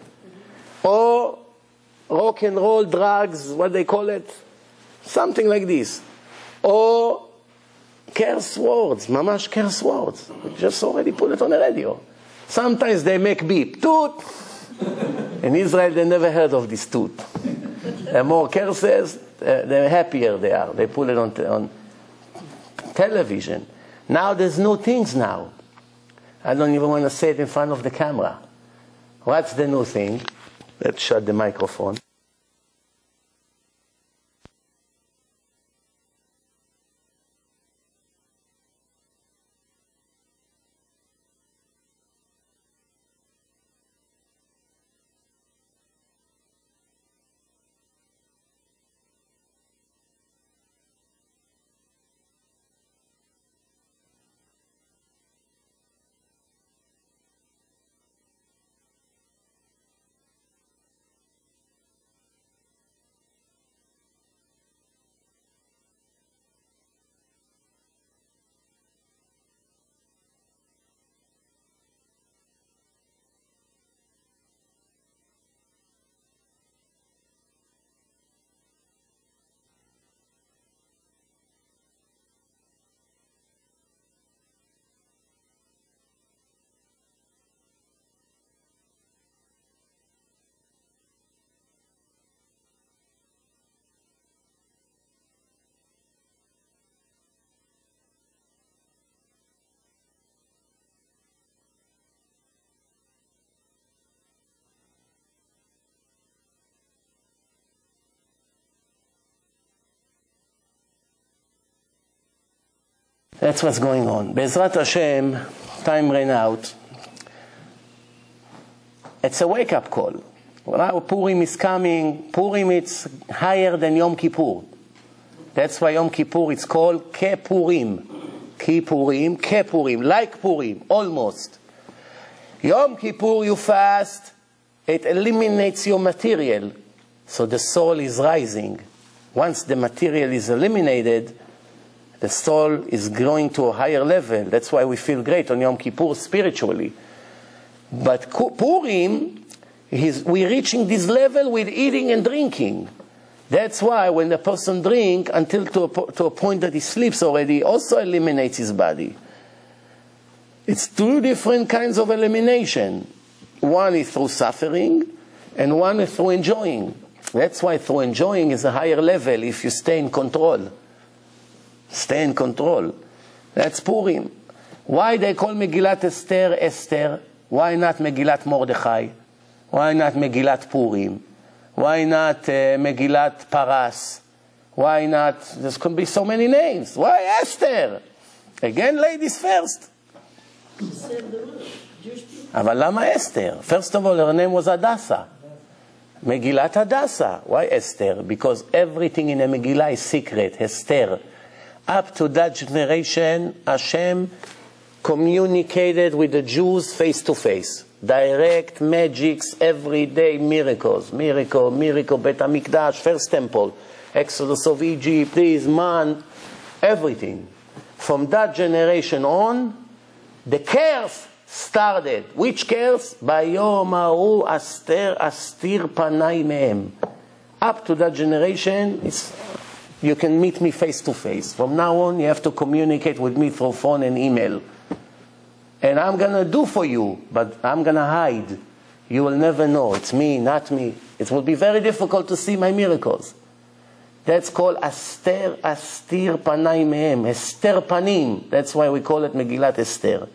A: Or rock and roll, drugs, what they call it? Something like this. Or curse words, mamash curse words. We just already put it on the radio. Sometimes they make beep, toot. In Israel they never heard of this toot. The more curses, the happier they are. They put it on television. Now there's new things now. I don't even want to say it in front of the camera. What's the new thing? Let's shut the microphone. That's what's going on. Be'ezrat Hashem, time ran out. It's a wake-up call. Well, Purim is coming. Purim, it's higher than Yom Kippur. That's why Yom Kippur is called Kepurim. Kippurim, Kepurim, like Purim, almost. Yom Kippur, you fast, it eliminates your material, so the soul is rising. Once the material is eliminated, the soul is growing to a higher level. That's why we feel great on Yom Kippur spiritually. But Purim, we're reaching this level with eating and drinking. That's why when the person drinks until to a point that he sleeps already, also eliminates his body. It's two different kinds of elimination. One is through suffering, and one is through enjoying. That's why through enjoying is a higher level if you stay in control. Stay in control. That's Purim. Why they call Megillat Esther, Esther? Why not Megillat Mordechai? Why not Megillat Purim? Why not Megillat Paras? Why not? There can be so many names. Why Esther? Again, ladies first. אבל למה אסתר? First of all, her name was Hadassah. Megillat Hadassah. Why Esther? Because everything in a Megillah is secret. Esther. Up to that generation, Hashem communicated with the Jews face to face. Direct magics, everyday miracles. Miracle, Bet HaMikdash, first temple, Exodus of Egypt, this man, everything. From that generation on, the curse started. Which curse? Bayom ha'u astir panai mehem. Up to that generation, you can meet me face to face. From now on, you have to communicate with me through phone and email. And I'm going to do for you, but I'm going to hide. You will never know. It's me, not me. It will be very difficult to see my miracles. That's called astir panai mehem. Esther panim. That's why we call it Megillat Esther.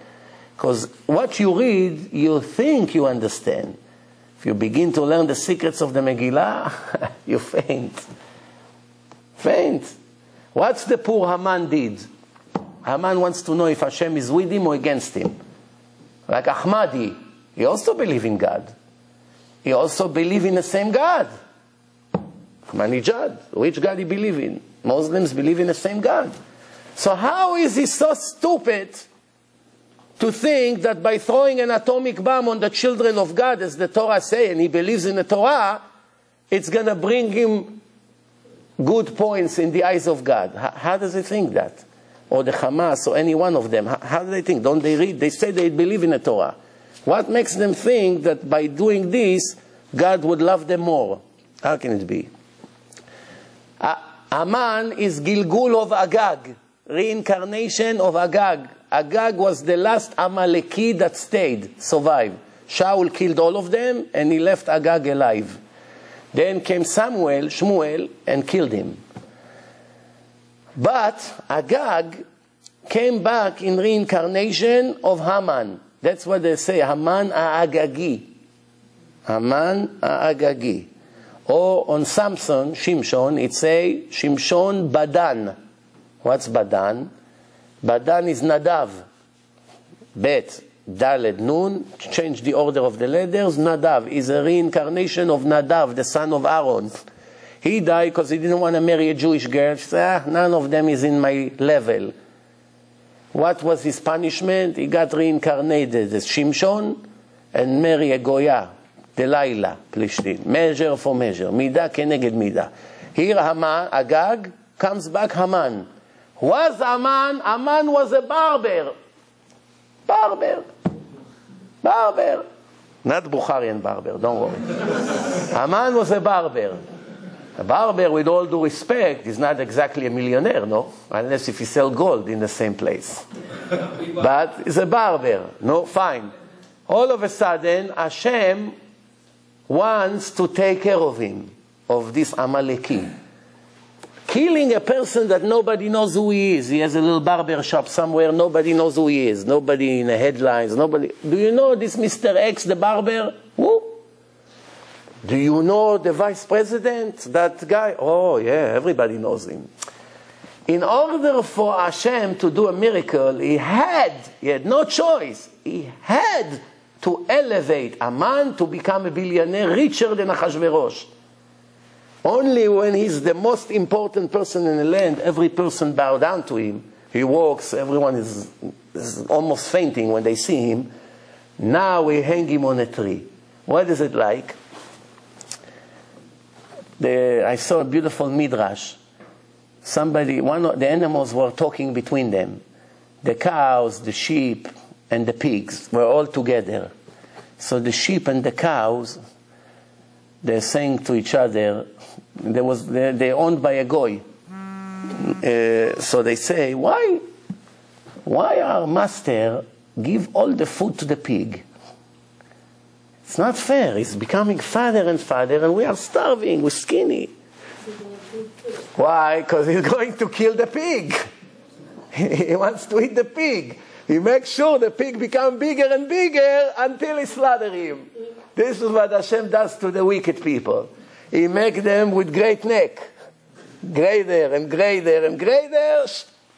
A: Because what you read, you think you understand. If you begin to learn the secrets of the Megillah, you faint. Faint. What's the poor Haman did? Haman wants to know if Hashem is with him or against him. Like Ahmadi, he also believes in God. He also believes in the same God. Ahmadinejad, which God he believes in? Muslims believe in the same God. So how is he so stupid to think that by throwing an atomic bomb on the children of God, as the Torah says, and he believes in the Torah, it's going to bring him good points in the eyes of God? How does he think that? Or the Hamas, or any one of them. How do they think? Don't they read? They say they believe in the Torah. What makes them think that by doing this, God would love them more? How can it be? Haman is Gilgul of Agag, reincarnation of Agag. Agag was the last Amaleki that stayed, survived. Shaul killed all of them, and he left Agag alive. Then came Shmuel, and killed him. But Agag came back in reincarnation of Haman. That's what they say, Haman ha'agagi. Haman ha'agagi. Or on Samson, Shimshon, it say Shimshon Badan. What's Badan? Badan is Nadav. Bet, Daled, Nun. Change the order of the letters. Nadav is a reincarnation of Nadav, the son of Aaron. He died because he didn't want to marry a Jewish girl. He said, none of them is in my level. What was his punishment? He got reincarnated as Shimshon and marry a Goya, Delilah, Plishtin. Measure for measure. Midah keneged midah. Here Haman, Agag, comes back Haman. Was Haman? Haman was a barber. Barber. Not Bukharian barber, don't worry. Haman was a barber. A barber, with all due respect, is not exactly a millionaire, no? Unless if he sells gold in the same place. But he's a barber, no? Fine. All of a sudden, Hashem wants to take care of him, of this Amaleki. Killing a person that nobody knows who he is. He has a little barber shop somewhere, nobody knows who he is. Nobody in the headlines, nobody. Do you know this Mr. X, the barber? Who? Do you know the vice president, that guy? Oh, yeah, everybody knows him. In order for Hashem to do a miracle, he had no choice. He had to elevate a man to become a billionaire richer than Achashverosh. Only when he's the most important person in the land, every person bow down to him. He walks, everyone is almost fainting when they see him. Now we hang him on a tree. What is it like? I saw a beautiful midrash. The animals were talking between them. The cows, the sheep, and the pigs were all together. So the sheep and the cows, they're saying to each other, they're owned by a goy. So they say, why our master give all the food to the pig? It's not fair. He's becoming fatter and fatter, and we are starving, we're skinny. Why? Because he's going to kill the pig. He wants to eat the pig. He makes sure the pig becomes bigger and bigger until he slaughters him. This is what Hashem does to the wicked people. He makes them with great neck. Greater and greater and greater.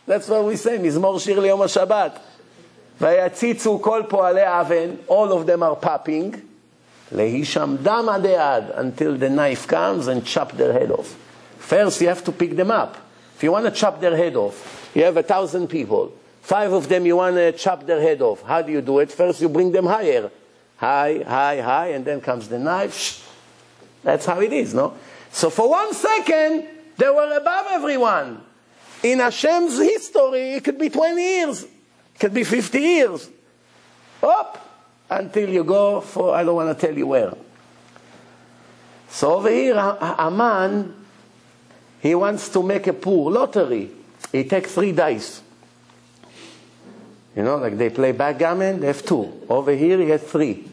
A: That's what we say. Mizmor shir liyom HaShabbat. Vayatzitzu kol po'alei aven. All of them are popping. Lehisham dam adead. Until the knife comes and chop their head off. First you have to pick them up. If you want to chop their head off, you have 1,000 people. 5 of them you want to chop their head off. How do you do it? First you bring them higher. High, high, high, and then comes the knife. That's how it is, no? So for 1 second, they were above everyone. In Hashem's history, it could be 20 years. It could be 50 years. Up until you go for, I don't want to tell you where. So over here, Aman, he wants to make a poor lottery. He takes 3 dice. You know, like they play backgammon, they have 2. Over here, he has 3.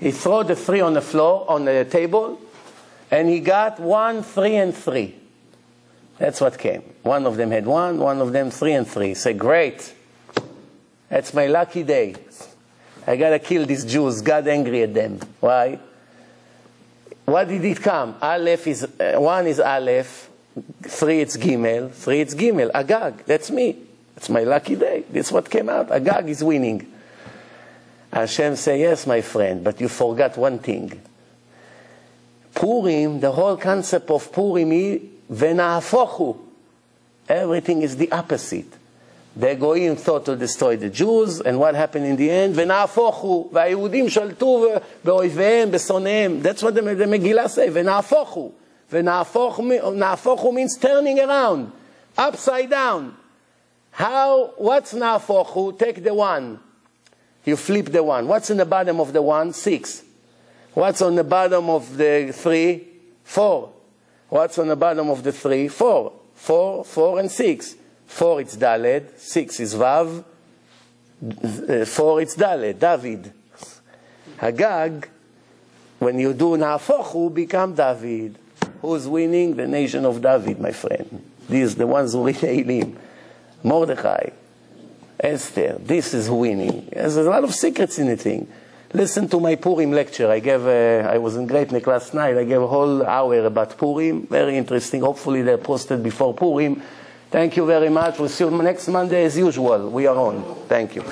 A: He threw the 3 on the floor, on the table, and he got 1, 3, and 3. That's what came. One of them had 1, one of them 3 and 3. He said, great. That's my lucky day. I got to kill these Jews. God angry at them. Why? What did it come? Aleph is, 1 is Aleph, 3 it's Gimel, 3 it's Gimel. Agag, that's me. It's my lucky day. This is what came out. Agag is winning. Hashem say, yes, my friend, but you forgot one thing. Purim, the whole concept of Purim is v'na'afochu. Everything is the opposite. The Goyim thought to destroy the Jews, and what happened in the end? V'na'afochu. V'ayudim shaltu be'oivehem, be'sonehem. That's what the Megillah say. V'na'afochu. V'na'afochu means turning around. Upside down. What's na'afochu? Take the 1. You flip the 1. What's in the bottom of the 1? 6. What's on the bottom of the 3? 4. What's on the bottom of the 3? 4. 4, 4, and 6. 4 it's Daled, 6 is Vav, 4 it's Daled, David. Hagag, when you do Na'afochu, become David. Who's winning? The nation of David, my friend. These are the ones who read Eilim. Mordechai, Esther, this is winning. There's a lot of secrets in the thing. Listen to my Purim lecture. I was in Greatnik last night. I gave a whole hour about Purim. Very interesting. Hopefully they're posted before Purim. Thank you very much. We'll see you next Monday as usual. We are on. Thank you.